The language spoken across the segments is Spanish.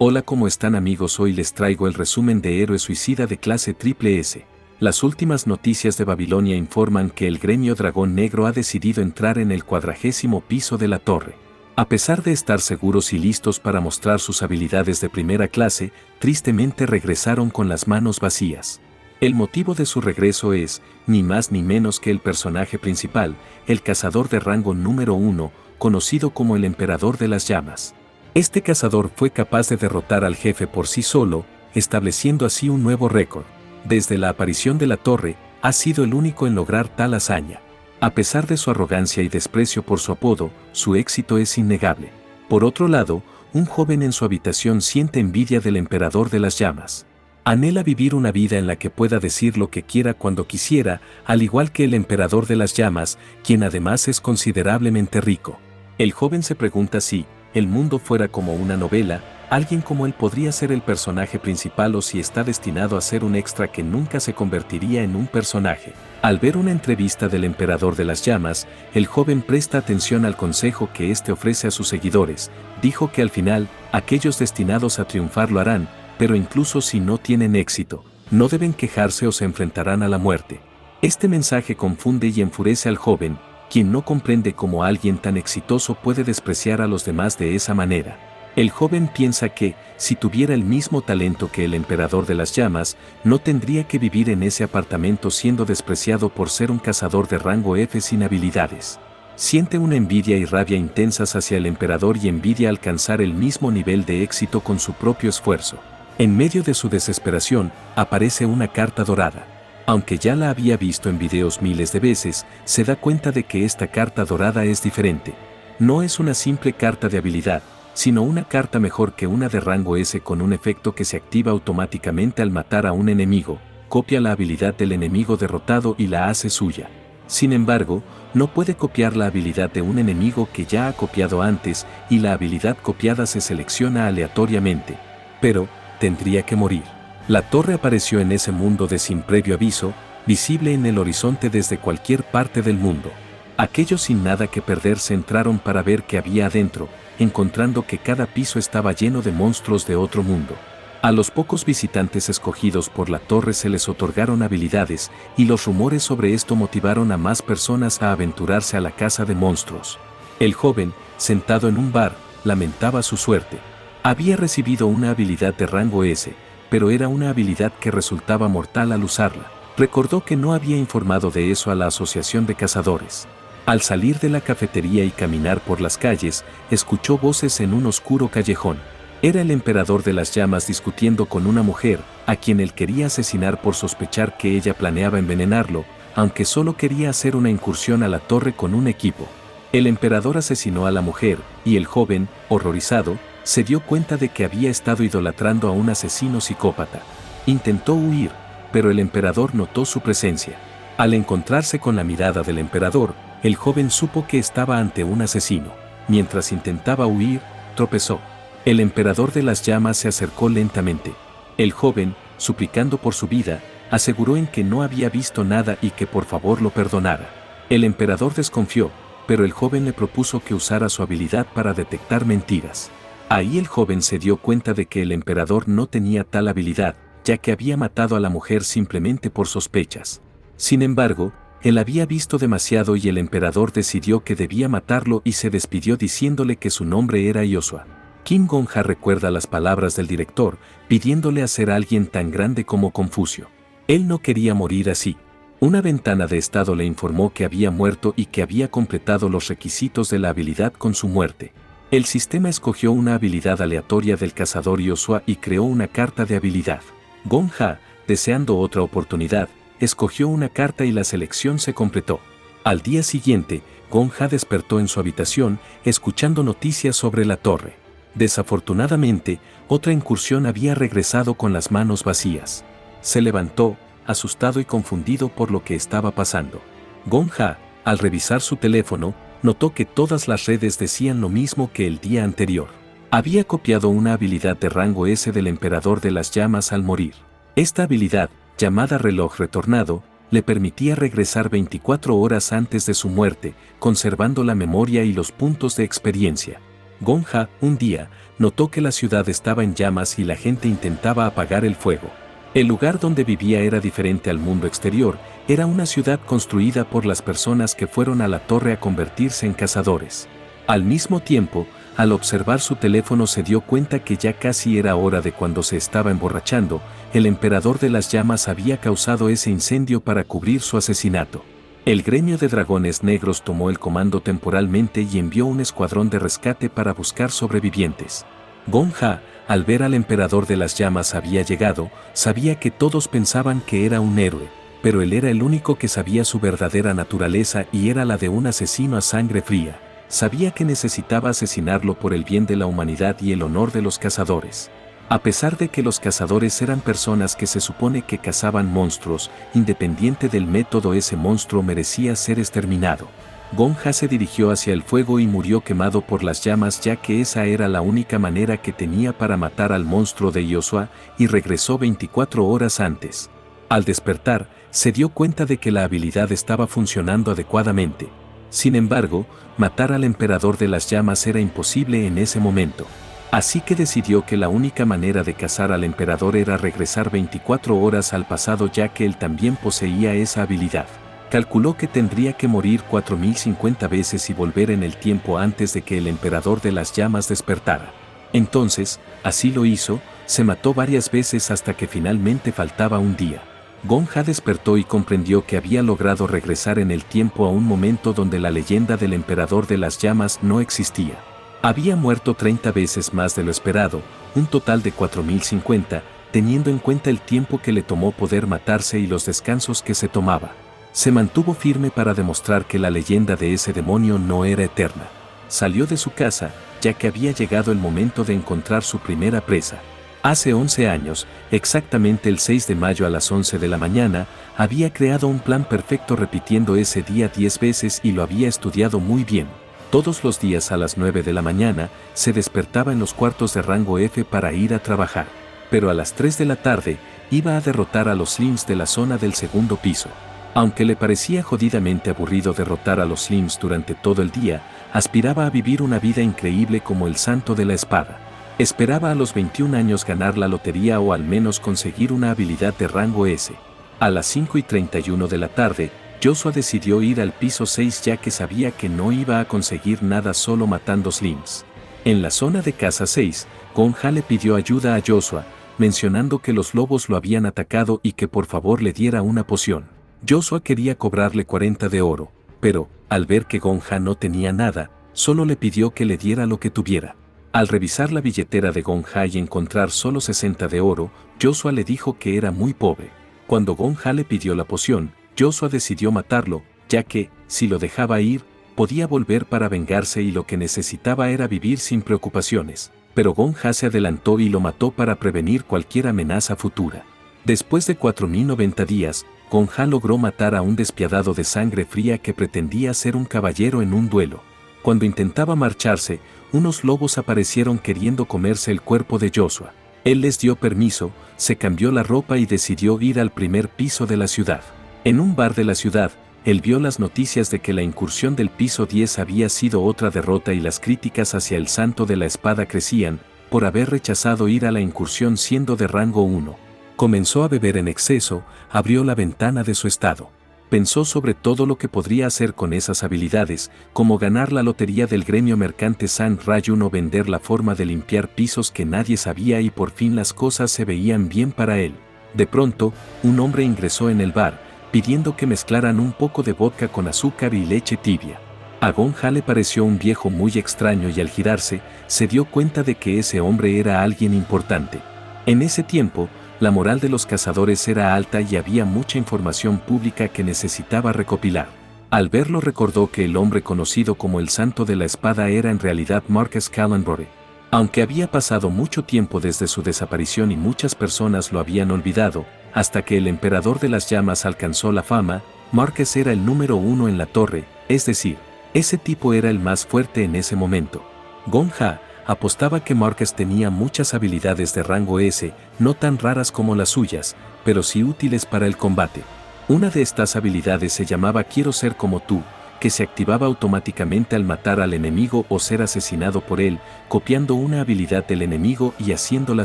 Hola, ¿cómo están amigos? Hoy les traigo el resumen de Héroe Suicida de clase Triple S. Las últimas noticias de Babilonia informan que el gremio Dragón Negro ha decidido entrar en el 40º piso de la torre. A pesar de estar seguros y listos para mostrar sus habilidades de primera clase, tristemente regresaron con las manos vacías. El motivo de su regreso es, ni más ni menos que el personaje principal, el cazador de rango número 1, conocido como el Emperador de las Llamas. Este cazador fue capaz de derrotar al jefe por sí solo, estableciendo así un nuevo récord. Desde la aparición de la torre, ha sido el único en lograr tal hazaña. A pesar de su arrogancia y desprecio por su apodo, su éxito es innegable. Por otro lado, un joven en su habitación siente envidia del Emperador de las Llamas. Anhela vivir una vida en la que pueda decir lo que quiera cuando quisiera, al igual que el Emperador de las Llamas, quien además es considerablemente rico. El joven se pregunta si, el mundo fuera como una novela, alguien como él podría ser el personaje principal o si está destinado a ser un extra que nunca se convertiría en un personaje. Al ver una entrevista del Emperador de las Llamas, el joven presta atención al consejo que éste ofrece a sus seguidores. Dijo que al final, aquellos destinados a triunfar lo harán, pero incluso si no tienen éxito, no deben quejarse o se enfrentarán a la muerte. Este mensaje confunde y enfurece al joven, quien no comprende cómo alguien tan exitoso puede despreciar a los demás de esa manera. El joven piensa que, si tuviera el mismo talento que el Emperador de las Llamas, no tendría que vivir en ese apartamento siendo despreciado por ser un cazador de rango F sin habilidades. Siente una envidia y rabia intensas hacia el Emperador y envidia alcanzar el mismo nivel de éxito con su propio esfuerzo. En medio de su desesperación, aparece una carta dorada. Aunque ya la había visto en videos miles de veces, se da cuenta de que esta carta dorada es diferente. No es una simple carta de habilidad, sino una carta mejor que una de rango S con un efecto que se activa automáticamente al matar a un enemigo, copia la habilidad del enemigo derrotado y la hace suya. Sin embargo, no puede copiar la habilidad de un enemigo que ya ha copiado antes y la habilidad copiada se selecciona aleatoriamente. Pero, tendría que morir. La torre apareció en ese mundo de sin previo aviso, visible en el horizonte desde cualquier parte del mundo. Aquellos sin nada que perder entraron para ver qué había adentro, encontrando que cada piso estaba lleno de monstruos de otro mundo. A los pocos visitantes escogidos por la torre se les otorgaron habilidades, y los rumores sobre esto motivaron a más personas a aventurarse a la caza de monstruos. El joven, sentado en un bar, lamentaba su suerte. Había recibido una habilidad de rango S, pero era una habilidad que resultaba mortal al usarla. Recordó que no había informado de eso a la Asociación de Cazadores. Al salir de la cafetería y caminar por las calles, escuchó voces en un oscuro callejón. Era el Emperador de las Llamas discutiendo con una mujer, a quien él quería asesinar por sospechar que ella planeaba envenenarlo, aunque solo quería hacer una incursión a la torre con un equipo. El emperador asesinó a la mujer, y el joven, horrorizado, se dio cuenta de que había estado idolatrando a un asesino psicópata. Intentó huir, pero el emperador notó su presencia. Al encontrarse con la mirada del emperador, el joven supo que estaba ante un asesino. Mientras intentaba huir, tropezó. El Emperador de las Llamas se acercó lentamente. El joven, suplicando por su vida, aseguró en que no había visto nada y que por favor lo perdonara. El emperador desconfió, pero el joven le propuso que usara su habilidad para detectar mentiras. Ahí el joven se dio cuenta de que el emperador no tenía tal habilidad, ya que había matado a la mujer simplemente por sospechas. Sin embargo, él había visto demasiado y el emperador decidió que debía matarlo y se despidió diciéndole que su nombre era Joshua. Kim Gon-ha recuerda las palabras del director, pidiéndole a ser alguien tan grande como Confucio. Él no quería morir así. Una ventana de estado le informó que había muerto y que había completado los requisitos de la habilidad con su muerte. El sistema escogió una habilidad aleatoria del cazador Joshua y creó una carta de habilidad. Gon-ha, deseando otra oportunidad, escogió una carta y la selección se completó. Al día siguiente, Gon-ha despertó en su habitación, escuchando noticias sobre la torre. Desafortunadamente, otra incursión había regresado con las manos vacías. Se levantó, asustado y confundido por lo que estaba pasando. Gon-ha, al revisar su teléfono, notó que todas las redes decían lo mismo que el día anterior. Había copiado una habilidad de rango S del Emperador de las Llamas al morir. Esta habilidad, llamada reloj retornado, le permitía regresar 24 horas antes de su muerte, conservando la memoria y los puntos de experiencia. Gon-ha, un día, notó que la ciudad estaba en llamas y la gente intentaba apagar el fuego. El lugar donde vivía era diferente al mundo exterior, era una ciudad construida por las personas que fueron a la torre a convertirse en cazadores. Al mismo tiempo, al observar su teléfono se dio cuenta que ya casi era hora de cuando se estaba emborrachando, el emperador de las llamas había causado ese incendio para cubrir su asesinato. El gremio de dragones negros tomó el comando temporalmente y envió un escuadrón de rescate para buscar sobrevivientes. Gong-ha, al ver al emperador de las llamas había llegado, sabía que todos pensaban que era un héroe, pero él era el único que sabía su verdadera naturaleza y era la de un asesino a sangre fría. Sabía que necesitaba asesinarlo por el bien de la humanidad y el honor de los cazadores. A pesar de que los cazadores eran personas que se supone que cazaban monstruos, independiente del método ese monstruo merecía ser exterminado. Gong-ha se dirigió hacia el fuego y murió quemado por las llamas ya que esa era la única manera que tenía para matar al monstruo de Joshua y regresó 24 horas antes. Al despertar, se dio cuenta de que la habilidad estaba funcionando adecuadamente. Sin embargo, matar al emperador de las llamas era imposible en ese momento. Así que decidió que la única manera de cazar al emperador era regresar 24 horas al pasado ya que él también poseía esa habilidad. Calculó que tendría que morir 4050 veces y volver en el tiempo antes de que el emperador de las llamas despertara. Entonces, así lo hizo, se mató varias veces hasta que finalmente faltaba un día. Gong-ha despertó y comprendió que había logrado regresar en el tiempo a un momento donde la leyenda del emperador de las llamas no existía. Había muerto 30 veces más de lo esperado, un total de 4050, teniendo en cuenta el tiempo que le tomó poder matarse y los descansos que se tomaba. Se mantuvo firme para demostrar que la leyenda de ese demonio no era eterna. Salió de su casa, ya que había llegado el momento de encontrar su primera presa. Hace 11 años, exactamente el 6 de mayo a las 11 de la mañana, había creado un plan perfecto repitiendo ese día 10 veces y lo había estudiado muy bien. Todos los días a las 9 de la mañana, se despertaba en los cuartos de rango F para ir a trabajar. Pero a las 3 de la tarde, iba a derrotar a los Slims de la zona del segundo piso. Aunque le parecía jodidamente aburrido derrotar a los Slims durante todo el día, aspiraba a vivir una vida increíble como el santo de la espada. Esperaba a los 21 años ganar la lotería o al menos conseguir una habilidad de rango S. A las 5:31 de la tarde, Joshua decidió ir al piso 6 ya que sabía que no iba a conseguir nada solo matando Slims. En la zona de casa 6, Gong-ha le pidió ayuda a Joshua, mencionando que los lobos lo habían atacado y que por favor le diera una poción. Joshua quería cobrarle 40 de oro, pero, al ver que Gong-ha no tenía nada, solo le pidió que le diera lo que tuviera. Al revisar la billetera de Gong-ha y encontrar solo 60 de oro, Joshua le dijo que era muy pobre. Cuando Gong-ha le pidió la poción, Joshua decidió matarlo, ya que, si lo dejaba ir, podía volver para vengarse y lo que necesitaba era vivir sin preocupaciones. Pero Gong-ha se adelantó y lo mató para prevenir cualquier amenaza futura. Después de 4090 días, Gong-ha logró matar a un despiadado de sangre fría que pretendía ser un caballero en un duelo. Cuando intentaba marcharse, unos lobos aparecieron queriendo comerse el cuerpo de Joshua. Él les dio permiso, se cambió la ropa y decidió ir al primer piso de la ciudad. En un bar de la ciudad, él vio las noticias de que la incursión del piso 10 había sido otra derrota y las críticas hacia el santo de la espada crecían, por haber rechazado ir a la incursión siendo de rango 1. Comenzó a beber en exceso, abrió la ventana de su estado. Pensó sobre todo lo que podría hacer con esas habilidades, como ganar la lotería del gremio mercante San Rayun o vender la forma de limpiar pisos que nadie sabía y por fin las cosas se veían bien para él. De pronto, un hombre ingresó en el bar, pidiendo que mezclaran un poco de vodka con azúcar y leche tibia. A Gong-ha le pareció un viejo muy extraño y al girarse, se dio cuenta de que ese hombre era alguien importante. En ese tiempo, la moral de los cazadores era alta y había mucha información pública que necesitaba recopilar. Al verlo recordó que el hombre conocido como el Santo de la Espada era en realidad Marcus Callenborough. Aunque había pasado mucho tiempo desde su desaparición y muchas personas lo habían olvidado, hasta que el Emperador de las Llamas alcanzó la fama, Marcus era el número 1 en la torre, es decir, ese tipo era el más fuerte en ese momento. Gong-ha apostaba que Marcus tenía muchas habilidades de rango S, no tan raras como las suyas, pero sí útiles para el combate. Una de estas habilidades se llamaba Quiero ser como tú, que se activaba automáticamente al matar al enemigo o ser asesinado por él, copiando una habilidad del enemigo y haciéndola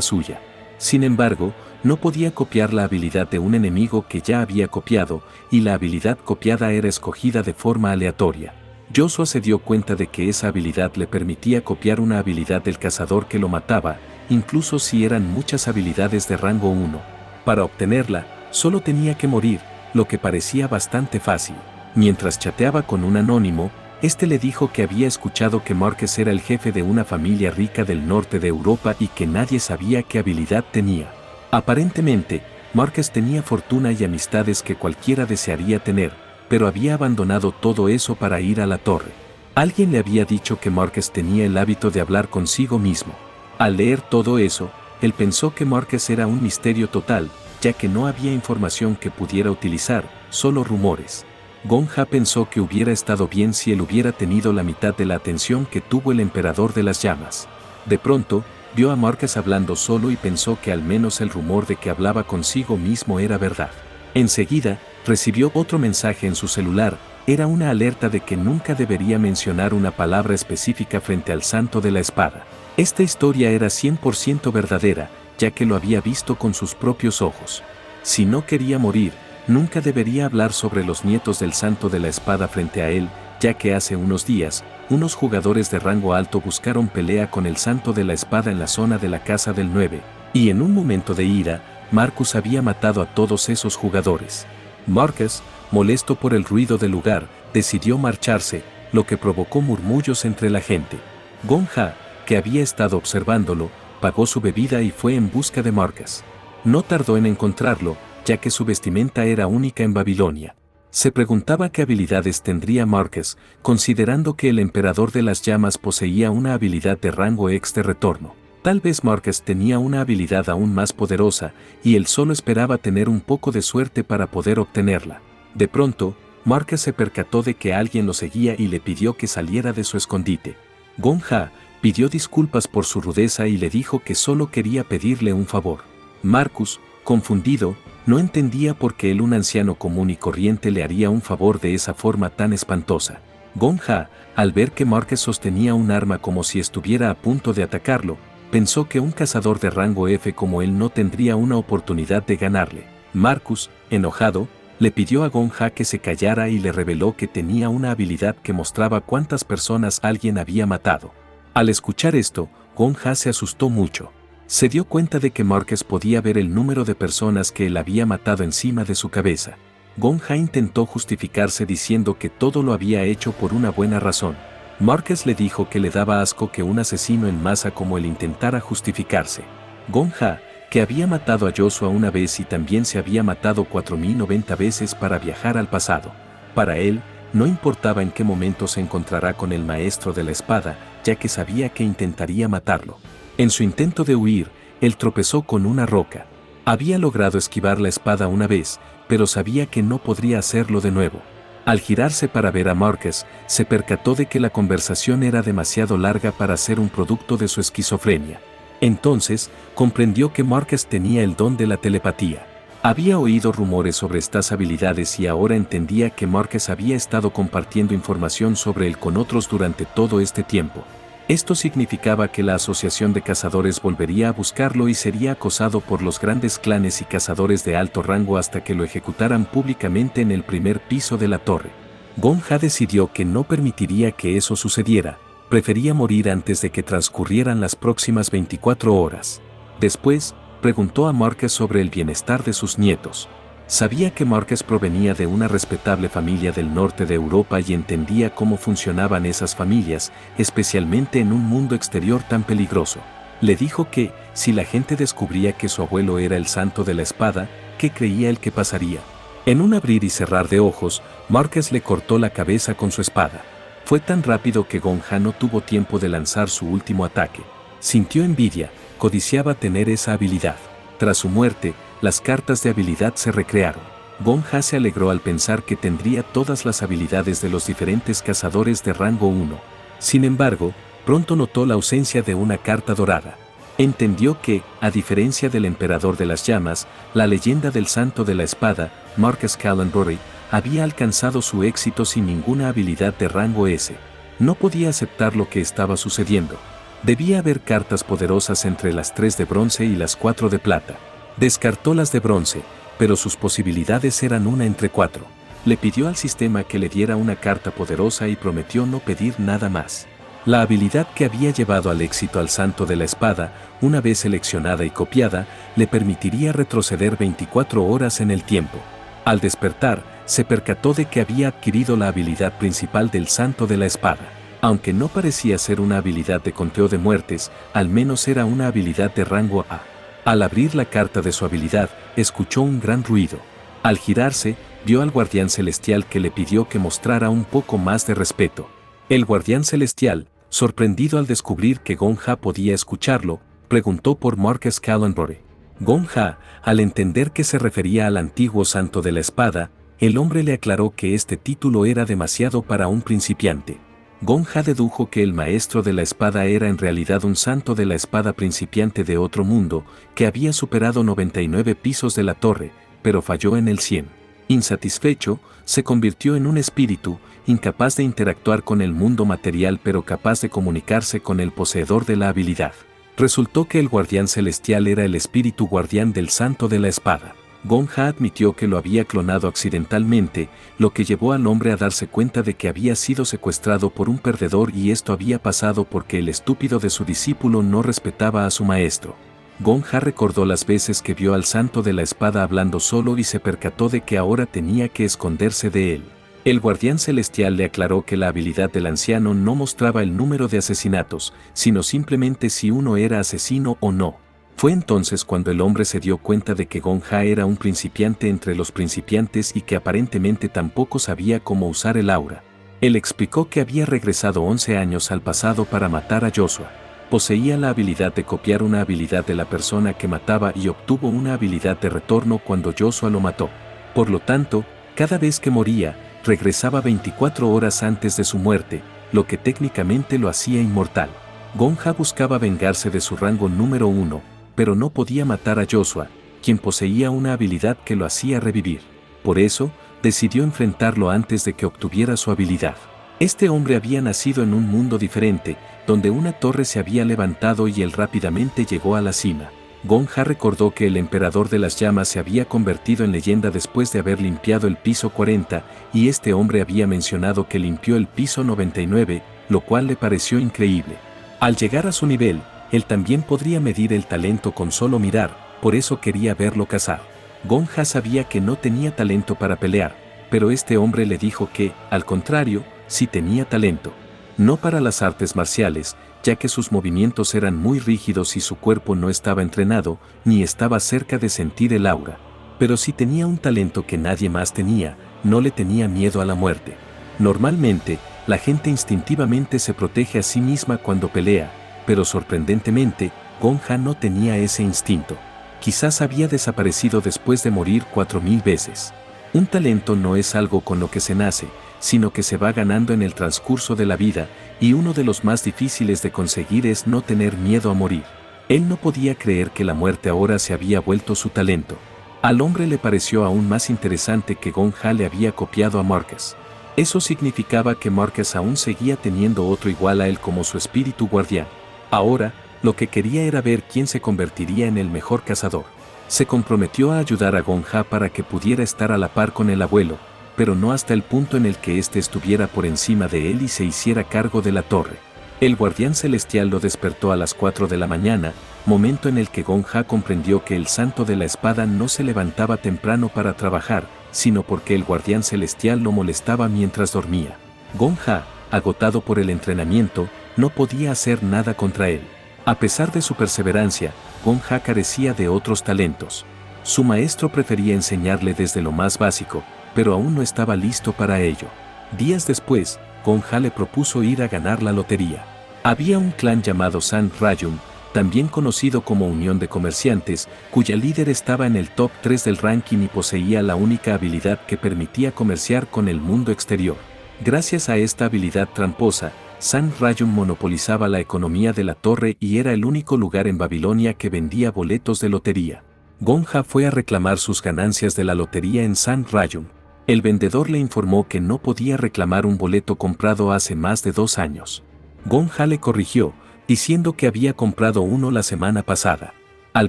suya. Sin embargo, no podía copiar la habilidad de un enemigo que ya había copiado, y la habilidad copiada era escogida de forma aleatoria. Joshua se dio cuenta de que esa habilidad le permitía copiar una habilidad del cazador que lo mataba, incluso si eran muchas habilidades de rango 1. Para obtenerla, solo tenía que morir, lo que parecía bastante fácil. Mientras chateaba con un anónimo, este le dijo que había escuchado que Marcus era el jefe de una familia rica del norte de Europa y que nadie sabía qué habilidad tenía. Aparentemente, Marcus tenía fortuna y amistades que cualquiera desearía tener, pero había abandonado todo eso para ir a la torre. Alguien le había dicho que Marcus tenía el hábito de hablar consigo mismo. Al leer todo eso, él pensó que Marcus era un misterio total, ya que no había información que pudiera utilizar, solo rumores. Gonja pensó que hubiera estado bien si él hubiera tenido la mitad de la atención que tuvo el emperador de las llamas. De pronto, vio a Marcus hablando solo y pensó que al menos el rumor de que hablaba consigo mismo era verdad. Enseguida, recibió otro mensaje en su celular, era una alerta de que nunca debería mencionar una palabra específica frente al santo de la espada. Esta historia era 100% verdadera, ya que lo había visto con sus propios ojos. Si no quería morir, nunca debería hablar sobre los nietos del santo de la espada frente a él, ya que hace unos días, unos jugadores de rango alto buscaron pelea con el santo de la espada en la zona de la casa del 9, y en un momento de ira, Marcus había matado a todos esos jugadores. Marcus, molesto por el ruido del lugar, decidió marcharse, lo que provocó murmullos entre la gente. Gonja, que había estado observándolo, pagó su bebida y fue en busca de Marcus. No tardó en encontrarlo, ya que su vestimenta era única en Babilonia. Se preguntaba qué habilidades tendría Marcus, considerando que el emperador de las llamas poseía una habilidad de rango X de retorno. Tal vez Marcus tenía una habilidad aún más poderosa, y él solo esperaba tener un poco de suerte para poder obtenerla. De pronto, Marcus se percató de que alguien lo seguía y le pidió que saliera de su escondite. Gonja pidió disculpas por su rudeza y le dijo que solo quería pedirle un favor. Marcus, confundido, no entendía por qué un anciano común y corriente le haría un favor de esa forma tan espantosa. Gonja, al ver que Marcus sostenía un arma como si estuviera a punto de atacarlo, pensó que un cazador de rango F como él no tendría una oportunidad de ganarle. Marcus, enojado, le pidió a Gonja que se callara y le reveló que tenía una habilidad que mostraba cuántas personas alguien había matado. Al escuchar esto, Gonja se asustó mucho. Se dio cuenta de que Marcus podía ver el número de personas que él había matado encima de su cabeza. Gonja intentó justificarse diciendo que todo lo había hecho por una buena razón. Marcus le dijo que le daba asco que un asesino en masa como él intentara justificarse. Gonja, que había matado a Joshua una vez y también se había matado 4090 veces para viajar al pasado. Para él, no importaba en qué momento se encontrará con el maestro de la espada, ya que sabía que intentaría matarlo. En su intento de huir, él tropezó con una roca. Había logrado esquivar la espada una vez, pero sabía que no podría hacerlo de nuevo. Al girarse para ver a Marcus, se percató de que la conversación era demasiado larga para ser un producto de su esquizofrenia. Entonces, comprendió que Marcus tenía el don de la telepatía. Había oído rumores sobre estas habilidades y ahora entendía que Marcus había estado compartiendo información sobre él con otros durante todo este tiempo. Esto significaba que la asociación de cazadores volvería a buscarlo y sería acosado por los grandes clanes y cazadores de alto rango hasta que lo ejecutaran públicamente en el primer piso de la torre. Gonja decidió que no permitiría que eso sucediera, prefería morir antes de que transcurrieran las próximas 24 horas. Después, preguntó a Marcus sobre el bienestar de sus nietos. Sabía que Marcus provenía de una respetable familia del norte de Europa y entendía cómo funcionaban esas familias, especialmente en un mundo exterior tan peligroso. Le dijo que, si la gente descubría que su abuelo era el santo de la espada, ¿qué creía él que pasaría? En un abrir y cerrar de ojos, Marcus le cortó la cabeza con su espada. Fue tan rápido que Gonja no tuvo tiempo de lanzar su último ataque. Sintió envidia, codiciaba tener esa habilidad. Tras su muerte, las cartas de habilidad se recrearon. Gonja se alegró al pensar que tendría todas las habilidades de los diferentes cazadores de rango 1. Sin embargo, pronto notó la ausencia de una carta dorada. Entendió que, a diferencia del emperador de las llamas, la leyenda del santo de la espada, Marcus Callenbury, había alcanzado su éxito sin ninguna habilidad de rango S. No podía aceptar lo que estaba sucediendo. Debía haber cartas poderosas entre las 3 de bronce y las 4 de plata. Descartó las de bronce, pero sus posibilidades eran una entre 4. Le pidió al sistema que le diera una carta poderosa y prometió no pedir nada más. La habilidad que había llevado al éxito al Santo de la Espada, una vez seleccionada y copiada, le permitiría retroceder 24 horas en el tiempo. Al despertar, se percató de que había adquirido la habilidad principal del Santo de la Espada. Aunque no parecía ser una habilidad de conteo de muertes, al menos era una habilidad de rango A. Al abrir la carta de su habilidad, escuchó un gran ruido. Al girarse, vio al guardián celestial que le pidió que mostrara un poco más de respeto. El guardián celestial, sorprendido al descubrir que Gonja podía escucharlo, preguntó por Marcus Callenbury. Gonja, al entender que se refería al antiguo Santo de la Espada, el hombre le aclaró que este título era demasiado para un principiante. Gonja dedujo que el maestro de la espada era en realidad un santo de la espada principiante de otro mundo, que había superado 99 pisos de la torre, pero falló en el 100. Insatisfecho, se convirtió en un espíritu, incapaz de interactuar con el mundo material pero capaz de comunicarse con el poseedor de la habilidad. Resultó que el guardián celestial era el espíritu guardián del santo de la espada. Gonja admitió que lo había clonado accidentalmente, lo que llevó al hombre a darse cuenta de que había sido secuestrado por un perdedor y esto había pasado porque el estúpido de su discípulo no respetaba a su maestro. Gonja recordó las veces que vio al santo de la espada hablando solo y se percató de que ahora tenía que esconderse de él. El guardián celestial le aclaró que la habilidad del anciano no mostraba el número de asesinatos, sino simplemente si uno era asesino o no. Fue entonces cuando el hombre se dio cuenta de que Gonja era un principiante entre los principiantes y que aparentemente tampoco sabía cómo usar el aura. Él explicó que había regresado 11 años al pasado para matar a Joshua. Poseía la habilidad de copiar una habilidad de la persona que mataba y obtuvo una habilidad de retorno cuando Joshua lo mató. Por lo tanto, cada vez que moría, regresaba 24 horas antes de su muerte, lo que técnicamente lo hacía inmortal. Gonja buscaba vengarse de su rango número 1, pero no podía matar a Joshua, quien poseía una habilidad que lo hacía revivir. Por eso, decidió enfrentarlo antes de que obtuviera su habilidad. Este hombre había nacido en un mundo diferente, donde una torre se había levantado y él rápidamente llegó a la cima. Gonja recordó que el emperador de las llamas se había convertido en leyenda después de haber limpiado el piso 40, y este hombre había mencionado que limpió el piso 99, lo cual le pareció increíble. Al llegar a su nivel, él también podría medir el talento con solo mirar, por eso quería verlo cazar. Gonja sabía que no tenía talento para pelear, pero este hombre le dijo que, al contrario, sí tenía talento. No para las artes marciales, ya que sus movimientos eran muy rígidos y su cuerpo no estaba entrenado, ni estaba cerca de sentir el aura. Pero sí tenía un talento que nadie más tenía, no le tenía miedo a la muerte. Normalmente, la gente instintivamente se protege a sí misma cuando pelea, pero sorprendentemente, Gonja no tenía ese instinto. Quizás había desaparecido después de morir 4000 veces. Un talento no es algo con lo que se nace, sino que se va ganando en el transcurso de la vida, y uno de los más difíciles de conseguir es no tener miedo a morir. Él no podía creer que la muerte ahora se había vuelto su talento. Al hombre le pareció aún más interesante que Gonja le había copiado a Marcus. Eso significaba que Marcus aún seguía teniendo otro igual a él como su espíritu guardián. Ahora, lo que quería era ver quién se convertiría en el mejor cazador. Se comprometió a ayudar a Gonja para que pudiera estar a la par con el abuelo, pero no hasta el punto en el que éste estuviera por encima de él y se hiciera cargo de la torre. El guardián celestial lo despertó a las 4 de la mañana, momento en el que Gonja comprendió que el santo de la espada no se levantaba temprano para trabajar, sino porque el guardián celestial lo molestaba mientras dormía. Gonja, agotado por el entrenamiento, no podía hacer nada contra él. A pesar de su perseverancia, Gonja carecía de otros talentos. Su maestro prefería enseñarle desde lo más básico, pero aún no estaba listo para ello. Días después, Gonja le propuso ir a ganar la lotería. Había un clan llamado San Rayum, también conocido como Unión de Comerciantes, cuya líder estaba en el top 3 del ranking y poseía la única habilidad que permitía comerciar con el mundo exterior. Gracias a esta habilidad tramposa, San Rayum monopolizaba la economía de la torre y era el único lugar en Babilonia que vendía boletos de lotería. Gonja fue a reclamar sus ganancias de la lotería en San Rayum. El vendedor le informó que no podía reclamar un boleto comprado hace más de 2 años. Gong Ha le corrigió, diciendo que había comprado uno la semana pasada. Al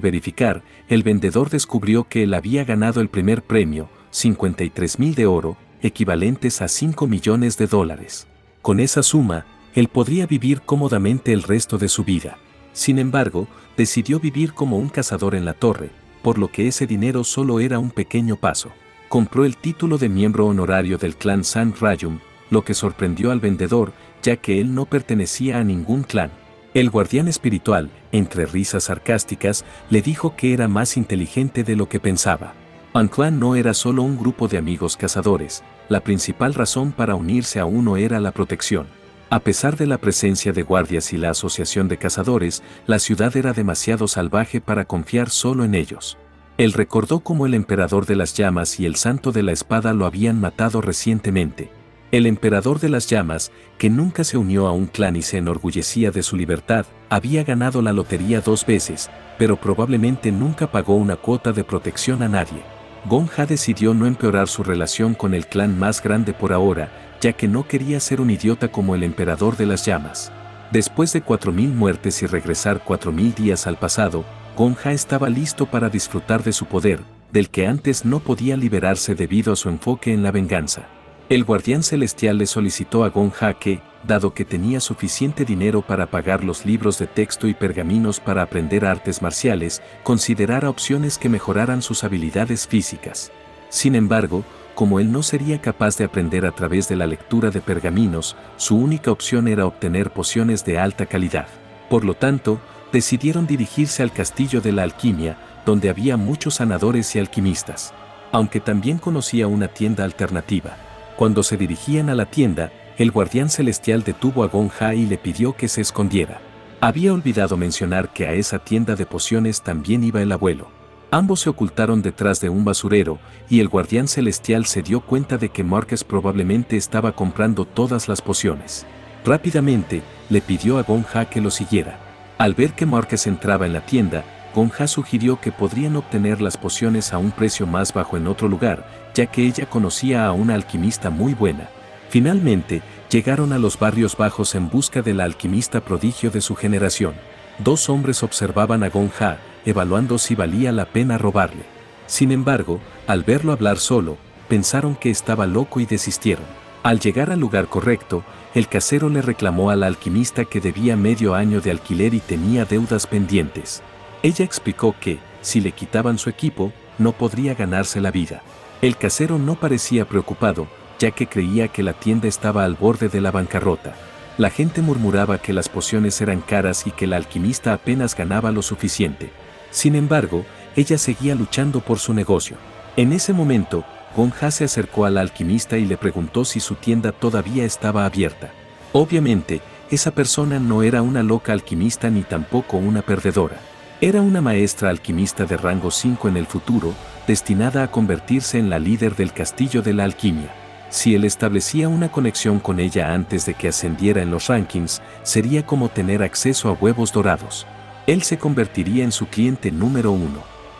verificar, el vendedor descubrió que él había ganado el primer premio, 53.000 de oro, equivalentes a 5 millones de dólares. Con esa suma, él podría vivir cómodamente el resto de su vida. Sin embargo, decidió vivir como un cazador en la torre, por lo que ese dinero solo era un pequeño paso. Compró el título de miembro honorario del clan San Rayum, lo que sorprendió al vendedor, ya que él no pertenecía a ningún clan. El guardián espiritual, entre risas sarcásticas, le dijo que era más inteligente de lo que pensaba. Un clan no era solo un grupo de amigos cazadores, la principal razón para unirse a uno era la protección. A pesar de la presencia de guardias y la asociación de cazadores, la ciudad era demasiado salvaje para confiar solo en ellos. Él recordó cómo el emperador de las llamas y el santo de la espada lo habían matado recientemente. El emperador de las llamas, que nunca se unió a un clan y se enorgullecía de su libertad, había ganado la lotería 2 veces, pero probablemente nunca pagó una cuota de protección a nadie. Gong Ha decidió no empeorar su relación con el clan más grande por ahora, ya que no quería ser un idiota como el emperador de las llamas. Después de 4.000 muertes y regresar 4.000 días al pasado, Gong Ha estaba listo para disfrutar de su poder, del que antes no podía liberarse debido a su enfoque en la venganza. El guardián celestial le solicitó a Gong Ha que, dado que tenía suficiente dinero para pagar los libros de texto y pergaminos para aprender artes marciales, considerara opciones que mejoraran sus habilidades físicas. Sin embargo, como él no sería capaz de aprender a través de la lectura de pergaminos, su única opción era obtener pociones de alta calidad. Por lo tanto, decidieron dirigirse al castillo de la alquimia, donde había muchos sanadores y alquimistas. Aunque también conocía una tienda alternativa. Cuando se dirigían a la tienda, el guardián celestial detuvo a Gong Ha y le pidió que se escondiera. Había olvidado mencionar que a esa tienda de pociones también iba el abuelo. Ambos se ocultaron detrás de un basurero, y el guardián celestial se dio cuenta de que Marcus probablemente estaba comprando todas las pociones. Rápidamente, le pidió a Gong Ha que lo siguiera. Al ver que Marcus entraba en la tienda, Gong Ha sugirió que podrían obtener las pociones a un precio más bajo en otro lugar, ya que ella conocía a una alquimista muy buena. Finalmente, llegaron a los barrios bajos en busca de la alquimista prodigio de su generación. 2 hombres observaban a Gong Ha, evaluando si valía la pena robarle. Sin embargo, al verlo hablar solo, pensaron que estaba loco y desistieron. Al llegar al lugar correcto, el casero le reclamó a la alquimista que debía medio año de alquiler y tenía deudas pendientes. Ella explicó que, si le quitaban su equipo, no podría ganarse la vida. El casero no parecía preocupado, ya que creía que la tienda estaba al borde de la bancarrota. La gente murmuraba que las pociones eran caras y que la alquimista apenas ganaba lo suficiente. Sin embargo, ella seguía luchando por su negocio. En ese momento, Gong Ha se acercó a la alquimista y le preguntó si su tienda todavía estaba abierta. Obviamente, esa persona no era una loca alquimista ni tampoco una perdedora. Era una maestra alquimista de rango 5 en el futuro, destinada a convertirse en la líder del castillo de la alquimia. Si él establecía una conexión con ella antes de que ascendiera en los rankings, sería como tener acceso a huevos dorados. Él se convertiría en su cliente número 1.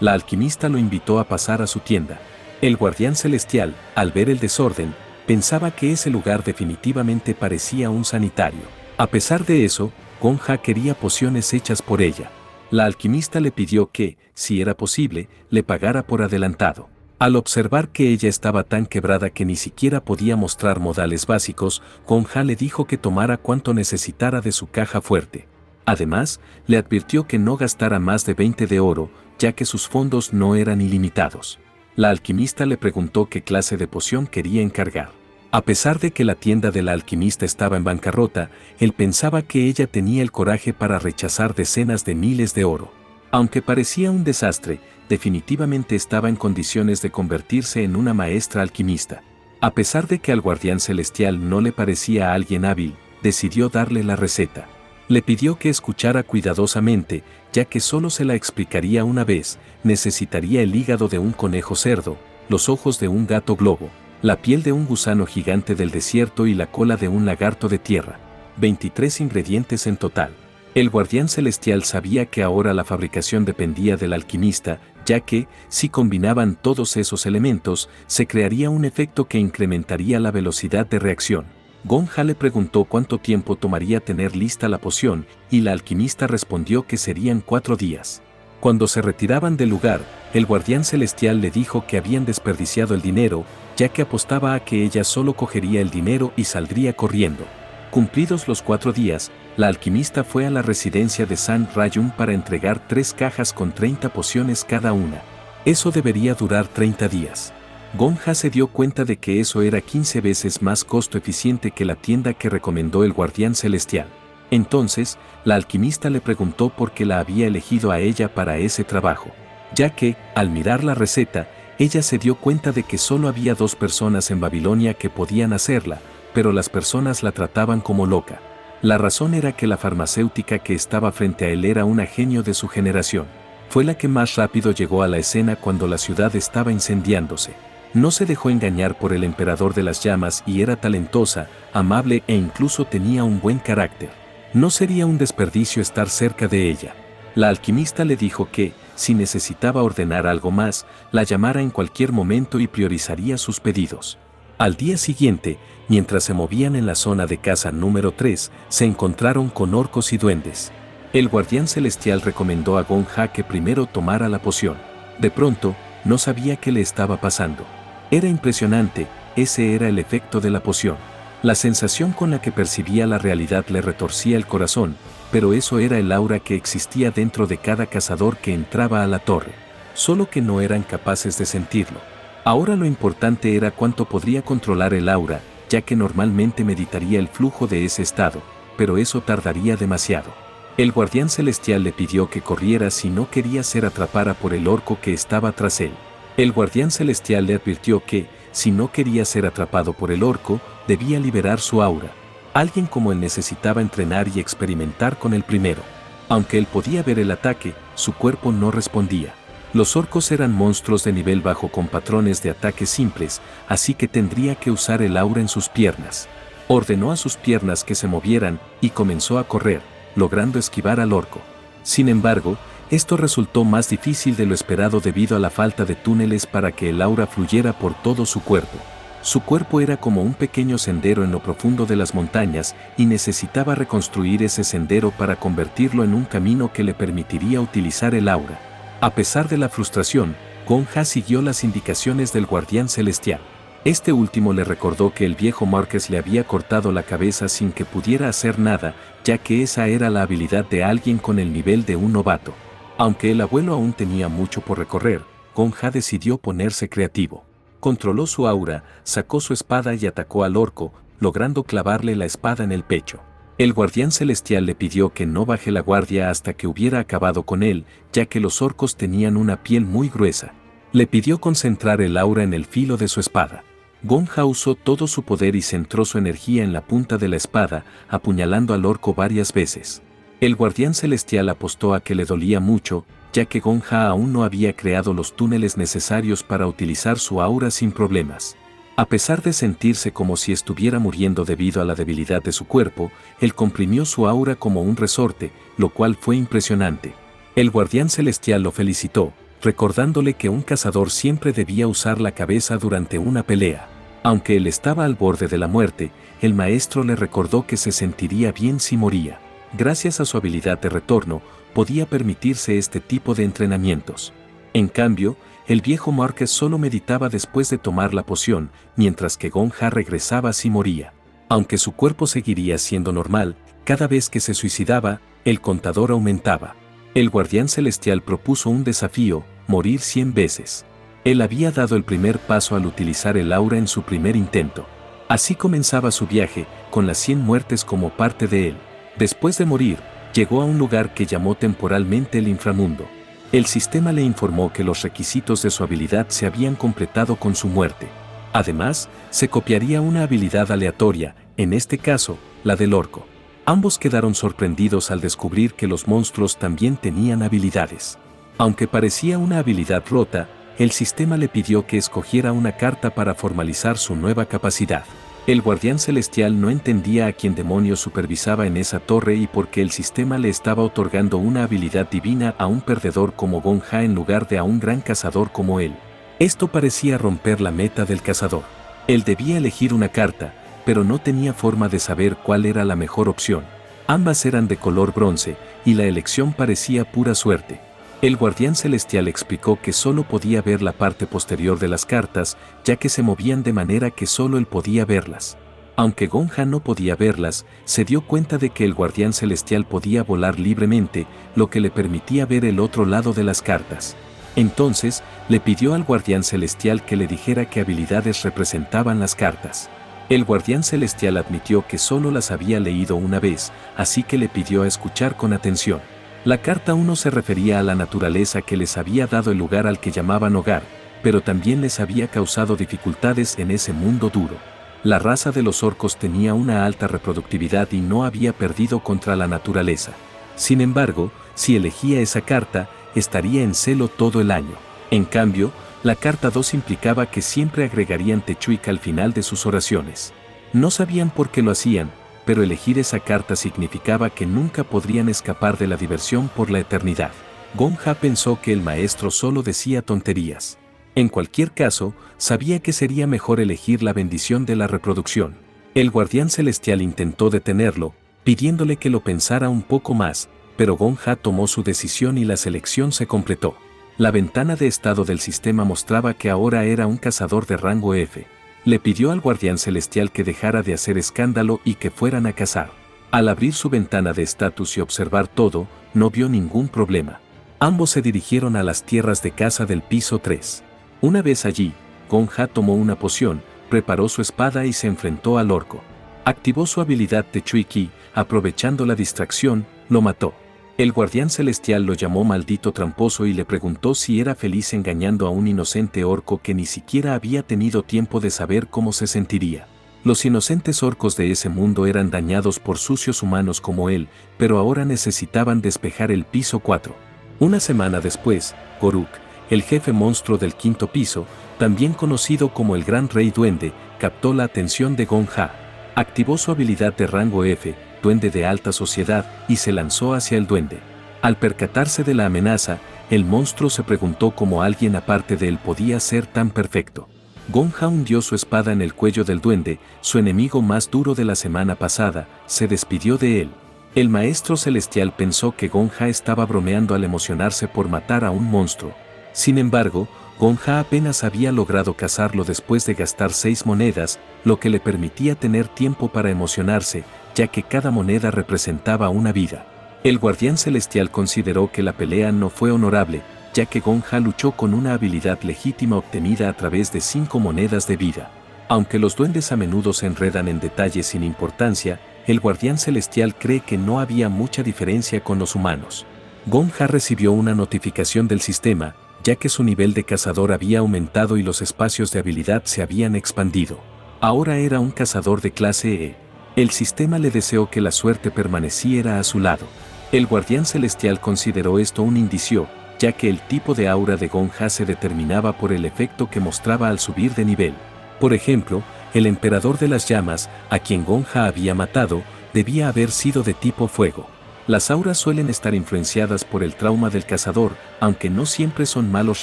La alquimista lo invitó a pasar a su tienda. El guardián celestial, al ver el desorden, pensaba que ese lugar definitivamente parecía un sanitario. A pesar de eso, Gong Ha quería pociones hechas por ella. La alquimista le pidió que, si era posible, le pagara por adelantado. Al observar que ella estaba tan quebrada que ni siquiera podía mostrar modales básicos, Gong Ha le dijo que tomara cuanto necesitara de su caja fuerte. Además, le advirtió que no gastara más de 20 de oro, ya que sus fondos no eran ilimitados. La alquimista le preguntó qué clase de poción quería encargar. A pesar de que la tienda de la alquimista estaba en bancarrota, él pensaba que ella tenía el coraje para rechazar decenas de miles de oro. Aunque parecía un desastre, definitivamente estaba en condiciones de convertirse en una maestra alquimista. A pesar de que al guardián celestial no le parecía alguien hábil, decidió darle la receta. Le pidió que escuchara cuidadosamente, ya que solo se la explicaría una vez. Necesitaría el hígado de un conejo cerdo, los ojos de un gato globo, la piel de un gusano gigante del desierto y la cola de un lagarto de tierra. 23 ingredientes en total. El guardián celestial sabía que ahora la fabricación dependía del alquimista, ya que, si combinaban todos esos elementos, se crearía un efecto que incrementaría la velocidad de reacción. Gonja le preguntó cuánto tiempo tomaría tener lista la poción, y la alquimista respondió que serían 4 días. Cuando se retiraban del lugar, el guardián celestial le dijo que habían desperdiciado el dinero, ya que apostaba a que ella solo cogería el dinero y saldría corriendo. Cumplidos los 4 días, la alquimista fue a la residencia de San Rayun para entregar 3 cajas con 30 pociones cada una. Eso debería durar 30 días. Gonja se dio cuenta de que eso era 15 veces más costo eficiente que la tienda que recomendó el guardián celestial. Entonces, la alquimista le preguntó por qué la había elegido a ella para ese trabajo, ya que, al mirar la receta, ella se dio cuenta de que solo había 2 personas en Babilonia que podían hacerla, pero las personas la trataban como loca. La razón era que la farmacéutica que estaba frente a él era una genio de su generación. Fue la que más rápido llegó a la escena cuando la ciudad estaba incendiándose. No se dejó engañar por el emperador de las llamas y era talentosa, amable e incluso tenía un buen carácter. No sería un desperdicio estar cerca de ella. La alquimista le dijo que, si necesitaba ordenar algo más, la llamara en cualquier momento y priorizaría sus pedidos. Al día siguiente, mientras se movían en la zona de casa número 3, se encontraron con orcos y duendes. El guardián celestial recomendó a Gonja que primero tomara la poción. De pronto, no sabía qué le estaba pasando. Era impresionante, ese era el efecto de la poción. La sensación con la que percibía la realidad le retorcía el corazón, pero eso era el aura que existía dentro de cada cazador que entraba a la torre. Solo que no eran capaces de sentirlo. Ahora lo importante era cuánto podría controlar el aura, ya que normalmente meditaría el flujo de ese estado, pero eso tardaría demasiado. El guardián celestial le pidió que corriera si no quería ser atrapada por el orco que estaba tras él. El guardián celestial le advirtió que, si no quería ser atrapado por el orco, debía liberar su aura. Alguien como él necesitaba entrenar y experimentar con el primero. Aunque él podía ver el ataque, su cuerpo no respondía. Los orcos eran monstruos de nivel bajo con patrones de ataque simples, así que tendría que usar el aura en sus piernas. Ordenó a sus piernas que se movieran y comenzó a correr, logrando esquivar al orco. Sin embargo, esto resultó más difícil de lo esperado debido a la falta de túneles para que el aura fluyera por todo su cuerpo. Su cuerpo era como un pequeño sendero en lo profundo de las montañas y necesitaba reconstruir ese sendero para convertirlo en un camino que le permitiría utilizar el aura. A pesar de la frustración, Gonja siguió las indicaciones del guardián celestial. Este último le recordó que el viejo Márquez le había cortado la cabeza sin que pudiera hacer nada, ya que esa era la habilidad de alguien con el nivel de un novato. Aunque el abuelo aún tenía mucho por recorrer, Gonja decidió ponerse creativo. Controló su aura, sacó su espada y atacó al orco, logrando clavarle la espada en el pecho. El guardián celestial le pidió que no baje la guardia hasta que hubiera acabado con él, ya que los orcos tenían una piel muy gruesa. Le pidió concentrar el aura en el filo de su espada. Gonja usó todo su poder y centró su energía en la punta de la espada, apuñalando al orco varias veces. El guardián celestial apostó a que le dolía mucho, ya que Gonja aún no había creado los túneles necesarios para utilizar su aura sin problemas. A pesar de sentirse como si estuviera muriendo debido a la debilidad de su cuerpo, él comprimió su aura como un resorte, lo cual fue impresionante. El guardián celestial lo felicitó, recordándole que un cazador siempre debía usar la cabeza durante una pelea. Aunque él estaba al borde de la muerte, el maestro le recordó que se sentiría bien si moría. Gracias a su habilidad de retorno, podía permitirse este tipo de entrenamientos. En cambio, el viejo Márquez solo meditaba después de tomar la poción, mientras que Gonja regresaba si moría. Aunque su cuerpo seguiría siendo normal, cada vez que se suicidaba, el contador aumentaba. El guardián celestial propuso un desafío, morir 100 veces. Él había dado el primer paso al utilizar el aura en su primer intento. Así comenzaba su viaje, con las 100 muertes como parte de él. Después de morir, llegó a un lugar que llamó temporalmente el inframundo. El sistema le informó que los requisitos de su habilidad se habían completado con su muerte. Además, se copiaría una habilidad aleatoria, en este caso, la del orco. Ambos quedaron sorprendidos al descubrir que los monstruos también tenían habilidades. Aunque parecía una habilidad rota, el sistema le pidió que escogiera una carta para formalizar su nueva capacidad. El guardián celestial no entendía a quién demonios supervisaba en esa torre y por qué el sistema le estaba otorgando una habilidad divina a un perdedor como Gong Ha en lugar de a un gran cazador como él. Esto parecía romper la meta del cazador. Él debía elegir una carta, pero no tenía forma de saber cuál era la mejor opción. Ambas eran de color bronce, y la elección parecía pura suerte. El guardián celestial explicó que solo podía ver la parte posterior de las cartas, ya que se movían de manera que solo él podía verlas. Aunque Gong Ha no podía verlas, se dio cuenta de que el guardián celestial podía volar libremente, lo que le permitía ver el otro lado de las cartas. Entonces, le pidió al guardián celestial que le dijera qué habilidades representaban las cartas. El guardián celestial admitió que solo las había leído una vez, así que le pidió a escuchar con atención. La carta 1 se refería a la naturaleza que les había dado el lugar al que llamaban hogar, pero también les había causado dificultades en ese mundo duro. La raza de los orcos tenía una alta reproductividad y no había perdido contra la naturaleza. Sin embargo, si elegía esa carta, estaría en celo todo el año. En cambio, la carta 2 implicaba que siempre agregarían techuica al final de sus oraciones. No sabían por qué lo hacían, pero elegir esa carta significaba que nunca podrían escapar de la diversión por la eternidad. Gong Ha pensó que el maestro solo decía tonterías. En cualquier caso, sabía que sería mejor elegir la bendición de la reproducción. El guardián celestial intentó detenerlo, pidiéndole que lo pensara un poco más, pero Gong Ha tomó su decisión y la selección se completó. La ventana de estado del sistema mostraba que ahora era un cazador de rango F. Le pidió al guardián celestial que dejara de hacer escándalo y que fueran a cazar. Al abrir su ventana de estatus y observar todo, no vio ningún problema. Ambos se dirigieron a las tierras de caza del piso 3. Una vez allí, Gong Ha tomó una poción, preparó su espada y se enfrentó al orco. Activó su habilidad de Chui Ki, aprovechando la distracción, lo mató. El guardián celestial lo llamó maldito tramposo y le preguntó si era feliz engañando a un inocente orco que ni siquiera había tenido tiempo de saber cómo se sentiría. Los inocentes orcos de ese mundo eran dañados por sucios humanos como él, pero ahora necesitaban despejar el piso 4. Una semana después, Goruk, el jefe monstruo del quinto piso, también conocido como el Gran Rey Duende, captó la atención de Gong Ha. Activó su habilidad de rango F, duende de alta sociedad, y se lanzó hacia el duende. Al percatarse de la amenaza, el monstruo se preguntó cómo alguien aparte de él podía ser tan perfecto. Gong Ha hundió su espada en el cuello del duende, su enemigo más duro de la semana pasada, se despidió de él. El maestro celestial pensó que Gong Ha estaba bromeando al emocionarse por matar a un monstruo. Sin embargo, Gong Ha apenas había logrado cazarlo después de gastar 6 monedas, lo que le permitía tener tiempo para emocionarse, ya que cada moneda representaba una vida. El guardián celestial consideró que la pelea no fue honorable, ya que Gong Ha luchó con una habilidad legítima obtenida a través de 5 monedas de vida. Aunque los duendes a menudo se enredan en detalles sin importancia, el guardián celestial cree que no había mucha diferencia con los humanos. Gong Ha recibió una notificación del sistema, ya que su nivel de cazador había aumentado y los espacios de habilidad se habían expandido. Ahora era un cazador de clase E. El sistema le deseó que la suerte permaneciera a su lado. El guardián celestial consideró esto un indicio, ya que el tipo de aura de Gong Ha se determinaba por el efecto que mostraba al subir de nivel. Por ejemplo, el emperador de las llamas, a quien Gong Ha había matado, debía haber sido de tipo fuego. Las auras suelen estar influenciadas por el trauma del cazador, aunque no siempre son malos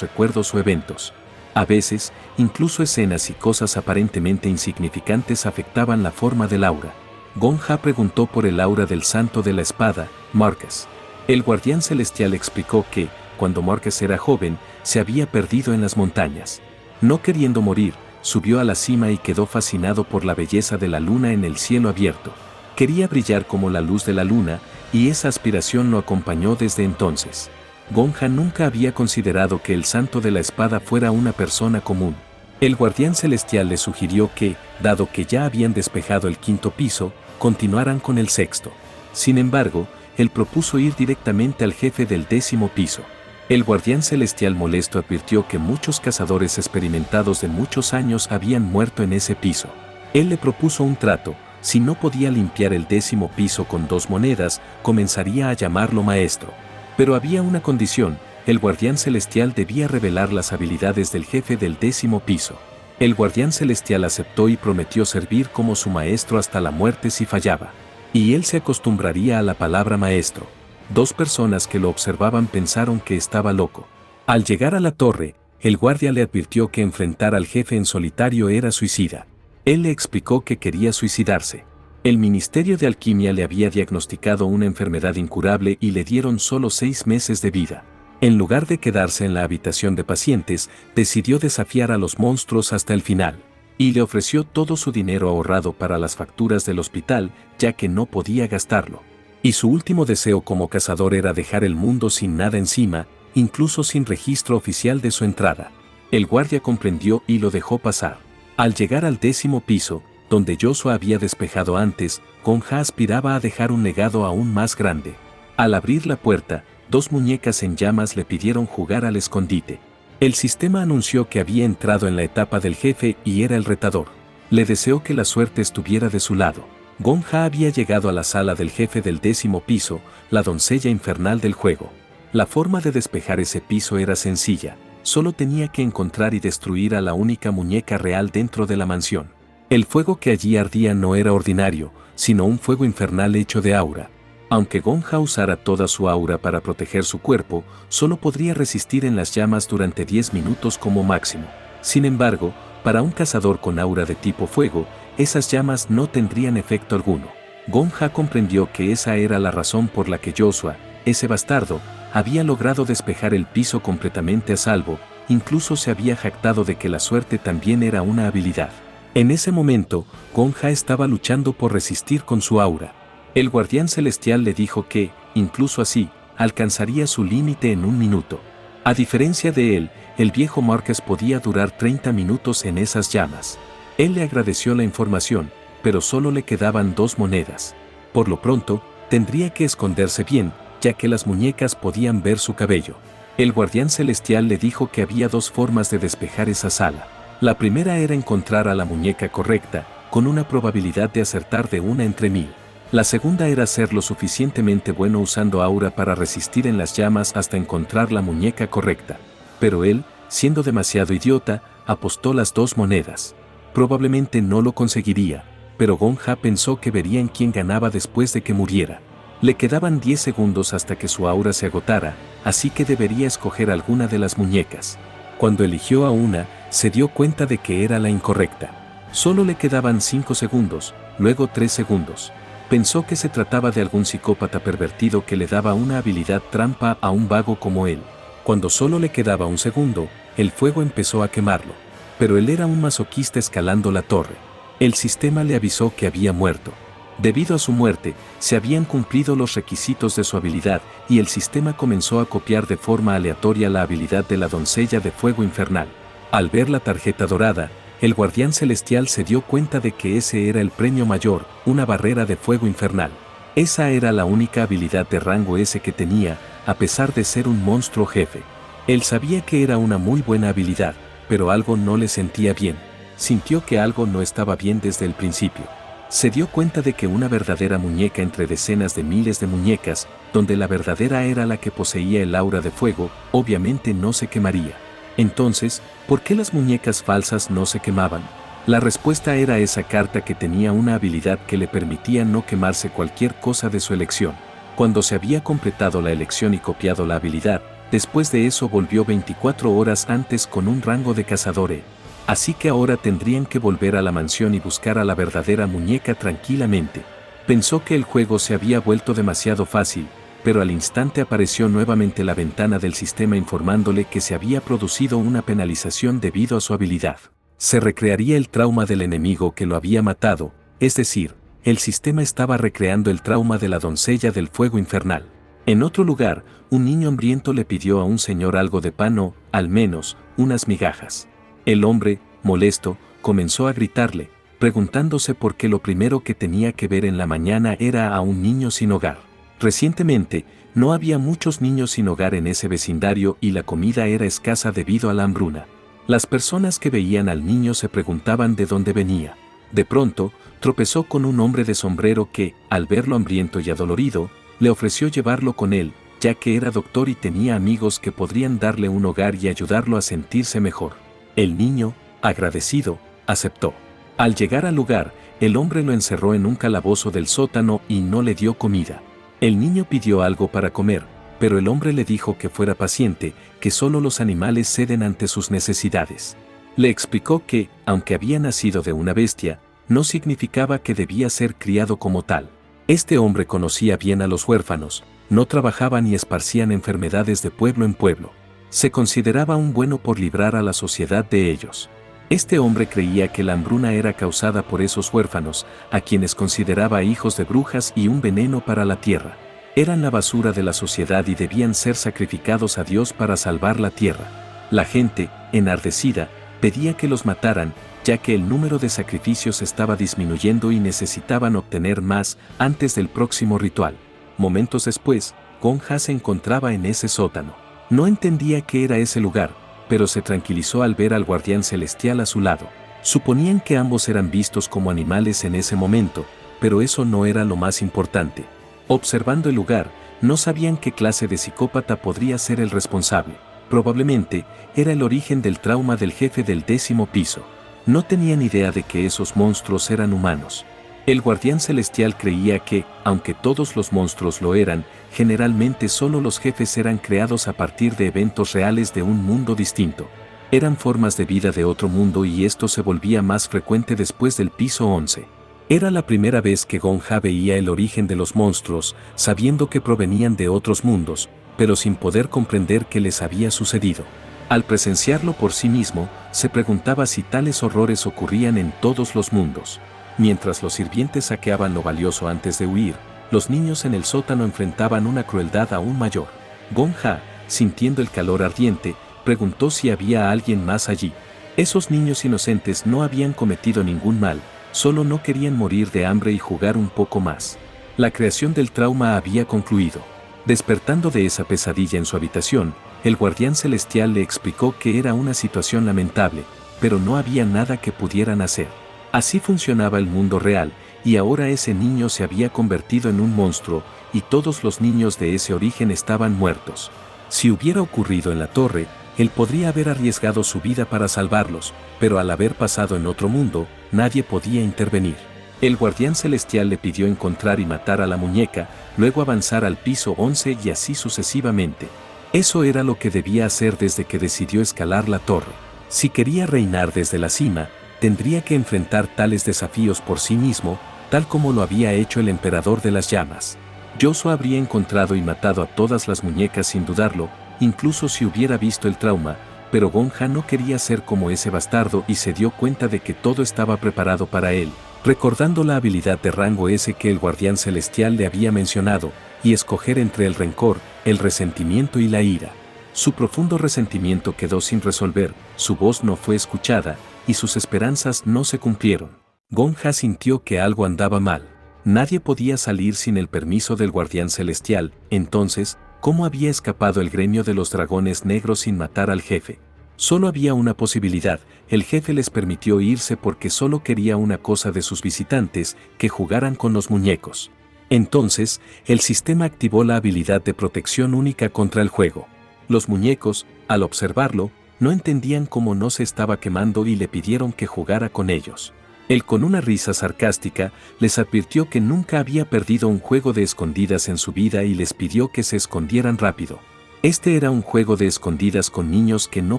recuerdos o eventos. A veces, incluso escenas y cosas aparentemente insignificantes afectaban la forma del aura. Gong Ha preguntó por el aura del santo de la espada, Marcus. El guardián celestial explicó que, cuando Marcus era joven, se había perdido en las montañas. No queriendo morir, subió a la cima y quedó fascinado por la belleza de la luna en el cielo abierto. Quería brillar como la luz de la luna, y esa aspiración lo acompañó desde entonces. Gong Ha nunca había considerado que el santo de la espada fuera una persona común. El guardián celestial le sugirió que, dado que ya habían despejado el quinto piso, continuaran con el sexto. Sin embargo, él propuso ir directamente al jefe del 10º piso. El guardián celestial molesto advirtió que muchos cazadores experimentados de muchos años habían muerto en ese piso. Él le propuso un trato: si no podía limpiar el 10º piso con 2 monedas, comenzaría a llamarlo maestro. Pero había una condición: el guardián celestial debía revelar las habilidades del jefe del 10º piso. El guardián celestial aceptó y prometió servir como su maestro hasta la muerte si fallaba. Y él se acostumbraría a la palabra maestro. Dos personas que lo observaban pensaron que estaba loco. Al llegar a la torre, el guardia le advirtió que enfrentar al jefe en solitario era suicida. Él le explicó que quería suicidarse. El Ministerio de Alquimia le había diagnosticado una enfermedad incurable y le dieron solo 6 meses de vida. En lugar de quedarse en la habitación de pacientes, decidió desafiar a los monstruos hasta el final. Y le ofreció todo su dinero ahorrado para las facturas del hospital, ya que no podía gastarlo. Y su último deseo como cazador era dejar el mundo sin nada encima, incluso sin registro oficial de su entrada. El guardia comprendió y lo dejó pasar. Al llegar al 10º piso, donde Joshua había despejado antes, Gonja aspiraba a dejar un legado aún más grande. Al abrir la puerta, 2 muñecas en llamas le pidieron jugar al escondite. El sistema anunció que había entrado en la etapa del jefe y era el retador. Le deseó que la suerte estuviera de su lado. Gonja había llegado a la sala del jefe del 10º piso, la doncella infernal del juego. La forma de despejar ese piso era sencilla, solo tenía que encontrar y destruir a la única muñeca real dentro de la mansión. El fuego que allí ardía no era ordinario, sino un fuego infernal hecho de aura. Aunque Gonja usara toda su aura para proteger su cuerpo, solo podría resistir en las llamas durante 10 minutos como máximo. Sin embargo, para un cazador con aura de tipo fuego, esas llamas no tendrían efecto alguno. Gonja comprendió que esa era la razón por la que Joshua, ese bastardo, había logrado despejar el piso completamente a salvo, incluso se había jactado de que la suerte también era una habilidad. En ese momento, Gonja estaba luchando por resistir con su aura. El guardián celestial le dijo que, incluso así, alcanzaría su límite en 1 minuto. A diferencia de él, el viejo Marcus podía durar 30 minutos en esas llamas. Él le agradeció la información, pero solo le quedaban 2 monedas. Por lo pronto, tendría que esconderse bien, ya que las muñecas podían ver su cabello. El guardián celestial le dijo que había 2 formas de despejar esa sala. La primera era encontrar a la muñeca correcta, con una probabilidad de acertar de 1 entre 1000. La segunda era ser lo suficientemente bueno usando aura para resistir en las llamas hasta encontrar la muñeca correcta. Pero él, siendo demasiado idiota, apostó las 2 monedas. Probablemente no lo conseguiría, pero Gonja pensó que verían quién ganaba después de que muriera. Le quedaban 10 segundos hasta que su aura se agotara, así que debería escoger alguna de las muñecas. Cuando eligió a una, se dio cuenta de que era la incorrecta. Solo le quedaban 5 segundos, luego 3 segundos. Pensó que se trataba de algún psicópata pervertido que le daba una habilidad trampa a un vago como él. Cuando solo le quedaba 1 segundo, el fuego empezó a quemarlo. Pero él era un masoquista escalando la torre. El sistema le avisó que había muerto. Debido a su muerte, se habían cumplido los requisitos de su habilidad y el sistema comenzó a copiar de forma aleatoria la habilidad de la doncella de fuego infernal. Al ver la tarjeta dorada, el guardián celestial se dio cuenta de que ese era el premio mayor, una barrera de fuego infernal. Esa era la única habilidad de rango S que tenía, a pesar de ser un monstruo jefe. Él sabía que era una muy buena habilidad, pero algo no le sentía bien. Sintió que algo no estaba bien desde el principio. Se dio cuenta de que una verdadera muñeca entre decenas de miles de muñecas, donde la verdadera era la que poseía el aura de fuego, obviamente no se quemaría. Entonces, ¿por qué las muñecas falsas no se quemaban? La respuesta era esa carta que tenía una habilidad que le permitía no quemarse cualquier cosa de su elección. Cuando se había completado la elección y copiado la habilidad, después de eso volvió 24 horas antes con un rango de cazador E. Así que ahora tendrían que volver a la mansión y buscar a la verdadera muñeca tranquilamente. Pensó que el juego se había vuelto demasiado fácil, pero al instante apareció nuevamente la ventana del sistema informándole que se había producido una penalización debido a su habilidad. Se recrearía el trauma del enemigo que lo había matado, es decir, el sistema estaba recreando el trauma de la doncella del fuego infernal. En otro lugar, un niño hambriento le pidió a un señor algo de pan o, al menos, unas migajas. El hombre, molesto, comenzó a gritarle, preguntándose por qué lo primero que tenía que ver en la mañana era a un niño sin hogar. Recientemente, no había muchos niños sin hogar en ese vecindario y la comida era escasa debido a la hambruna. Las personas que veían al niño se preguntaban de dónde venía. De pronto, tropezó con un hombre de sombrero que, al verlo hambriento y adolorido, le ofreció llevarlo con él, ya que era doctor y tenía amigos que podrían darle un hogar y ayudarlo a sentirse mejor. El niño, Agradecido, aceptó. Al llegar al lugar, el hombre lo encerró en un calabozo del sótano y no le dio comida. El niño pidió algo para comer, pero el hombre le dijo que fuera paciente, que solo los animales ceden ante sus necesidades. Le explicó que, aunque había nacido de una bestia, no significaba que debía ser criado como tal. Este hombre conocía bien a los huérfanos, no trabajaban y esparcían enfermedades de pueblo en pueblo. Se consideraba un bueno por librar a la sociedad de ellos. Este hombre creía que la hambruna era causada por esos huérfanos, a quienes consideraba hijos de brujas y un veneno para la tierra. Eran la basura de la sociedad y debían ser sacrificados a Dios para salvar la tierra. La gente, enardecida, pedía que los mataran, ya que el número de sacrificios estaba disminuyendo y necesitaban obtener más antes del próximo ritual. Momentos después, Gonja se encontraba en ese sótano. No entendía qué era ese lugar, pero se tranquilizó al ver al guardián celestial a su lado. Suponían que ambos eran vistos como animales en ese momento, pero eso no era lo más importante. Observando el lugar, no sabían qué clase de psicópata podría ser el responsable. Probablemente, era el origen del trauma del jefe del 10º piso. No tenían idea de que esos monstruos eran humanos. El guardián celestial creía que, aunque todos los monstruos lo eran, generalmente solo los jefes eran creados a partir de eventos reales de un mundo distinto. Eran formas de vida de otro mundo y esto se volvía más frecuente después del piso 11. Era la primera vez que Gonja veía el origen de los monstruos, sabiendo que provenían de otros mundos, pero sin poder comprender qué les había sucedido. Al presenciarlo por sí mismo, se preguntaba si tales horrores ocurrían en todos los mundos. Mientras los sirvientes saqueaban lo valioso antes de huir, los niños en el sótano enfrentaban una crueldad aún mayor. Gonja, sintiendo el calor ardiente, preguntó si había alguien más allí. Esos niños inocentes no habían cometido ningún mal, solo no querían morir de hambre y jugar un poco más. La creación del trauma había concluido. Despertando de esa pesadilla en su habitación, el guardián celestial le explicó que era una situación lamentable, pero no había nada que pudieran hacer. Así funcionaba el mundo real, y ahora ese niño se había convertido en un monstruo, y todos los niños de ese origen estaban muertos. Si hubiera ocurrido en la torre, él podría haber arriesgado su vida para salvarlos, pero al haber pasado en otro mundo, nadie podía intervenir. El guardián celestial le pidió encontrar y matar a la muñeca, luego avanzar al piso 11 y así sucesivamente. Eso era lo que debía hacer desde que decidió escalar la torre. Si quería reinar desde la cima, tendría que enfrentar tales desafíos por sí mismo, tal como lo había hecho el emperador de las llamas. Yosuo habría encontrado y matado a todas las muñecas sin dudarlo, incluso si hubiera visto el trauma, pero Gonja no quería ser como ese bastardo y se dio cuenta de que todo estaba preparado para él, recordando la habilidad de rango S que el guardián celestial le había mencionado, y escoger entre el rencor, el resentimiento y la ira. Su profundo resentimiento quedó sin resolver, su voz no fue escuchada, y sus esperanzas no se cumplieron. Gonja sintió que algo andaba mal. Nadie podía salir sin el permiso del guardián celestial, entonces, ¿cómo había escapado el gremio de los dragones negros sin matar al jefe? Solo había una posibilidad, el jefe les permitió irse porque solo quería una cosa de sus visitantes, que jugaran con los muñecos. Entonces, el sistema activó la habilidad de protección única contra el juego. Los muñecos, al observarlo, no entendían cómo no se estaba quemando y le pidieron que jugara con ellos. Él con una risa sarcástica, les advirtió que nunca había perdido un juego de escondidas en su vida y les pidió que se escondieran rápido. Este era un juego de escondidas con niños que no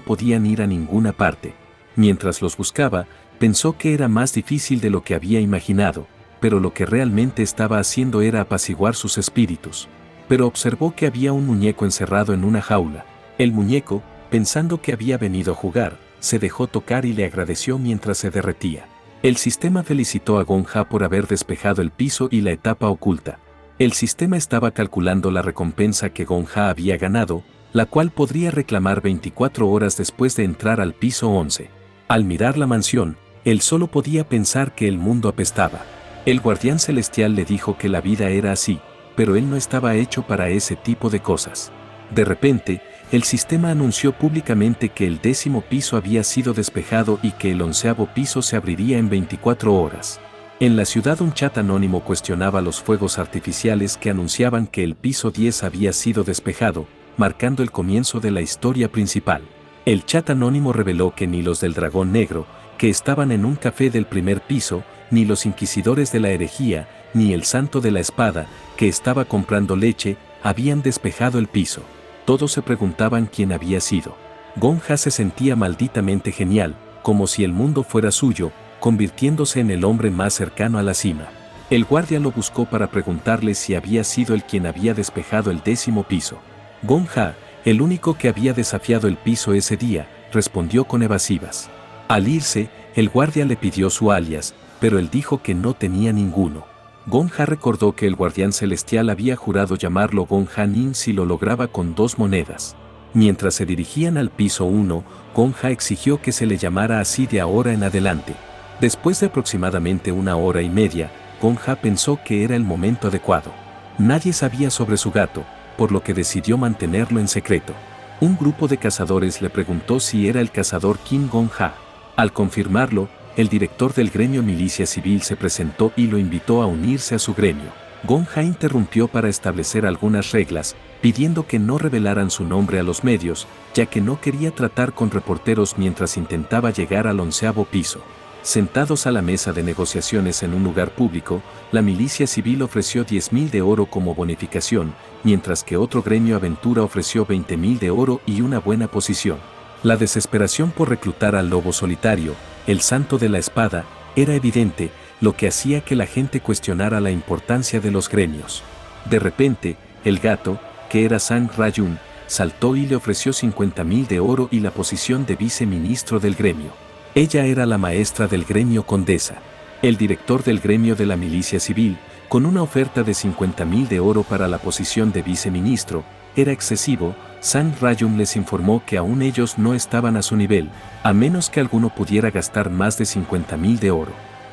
podían ir a ninguna parte. Mientras los buscaba, pensó que era más difícil de lo que había imaginado, pero lo que realmente estaba haciendo era apaciguar sus espíritus. Pero observó que había un muñeco encerrado en una jaula. El muñeco, pensando que había venido a jugar, se dejó tocar y le agradeció mientras se derretía. El sistema felicitó a Gonja por haber despejado el piso y la etapa oculta. El sistema estaba calculando la recompensa que Gonja había ganado, la cual podría reclamar 24 horas después de entrar al piso 11. Al mirar la mansión, él solo podía pensar que el mundo apestaba. El guardián celestial le dijo que la vida era así, pero él no estaba hecho para ese tipo de cosas. De repente, el sistema anunció públicamente que el 10º piso había sido despejado y que el 11º piso se abriría en 24 horas. En la ciudad un chat anónimo cuestionaba los fuegos artificiales que anunciaban que el piso 10 había sido despejado, marcando el comienzo de la historia principal. El chat anónimo reveló que ni los del dragón negro, que estaban en un café del primer piso, ni los inquisidores de la herejía, ni el santo de la espada, que estaba comprando leche, habían despejado el piso. Todos se preguntaban quién había sido. Gonja se sentía malditamente genial, como si el mundo fuera suyo, convirtiéndose en el hombre más cercano a la cima. El guardia lo buscó para preguntarle si había sido él quien había despejado el 10º piso. Gonja, el único que había desafiado el piso ese día, respondió con evasivas. Al irse, el guardia le pidió su alias, pero él dijo que no tenía ninguno. Gonja recordó que el guardián celestial había jurado llamarlo Gonja Nin si lo lograba con 2 monedas. Mientras se dirigían al piso 1, Gonja exigió que se le llamara así de ahora en adelante. Después de aproximadamente 1 hora y media, Gonja pensó que era el momento adecuado. Nadie sabía sobre su gato, por lo que decidió mantenerlo en secreto. Un grupo de cazadores le preguntó si era el cazador King Gonja. Al confirmarlo, el director del gremio Milicia Civil se presentó y lo invitó a unirse a su gremio. Gonja interrumpió para establecer algunas reglas, pidiendo que no revelaran su nombre a los medios, ya que no quería tratar con reporteros mientras intentaba llegar al 11º piso. Sentados a la mesa de negociaciones en un lugar público, la milicia civil ofreció 10.000 de oro como bonificación, mientras que otro gremio Aventura ofreció 20.000 de oro y una buena posición. La desesperación por reclutar al lobo solitario, el santo de la espada, era evidente, lo que hacía que la gente cuestionara la importancia de los gremios. De repente, el gato, que era Sang Rayun, saltó y le ofreció 50.000 de oro y la posición de viceministro del gremio. Ella era la maestra del gremio Condesa. El director del gremio de la milicia civil, con una oferta de 50.000 de oro para la posición de viceministro, era excesivo. Sang Rayun les informó que aún ellos no estaban a su nivel, a menos que alguno pudiera gastar más de 50.000 de oro.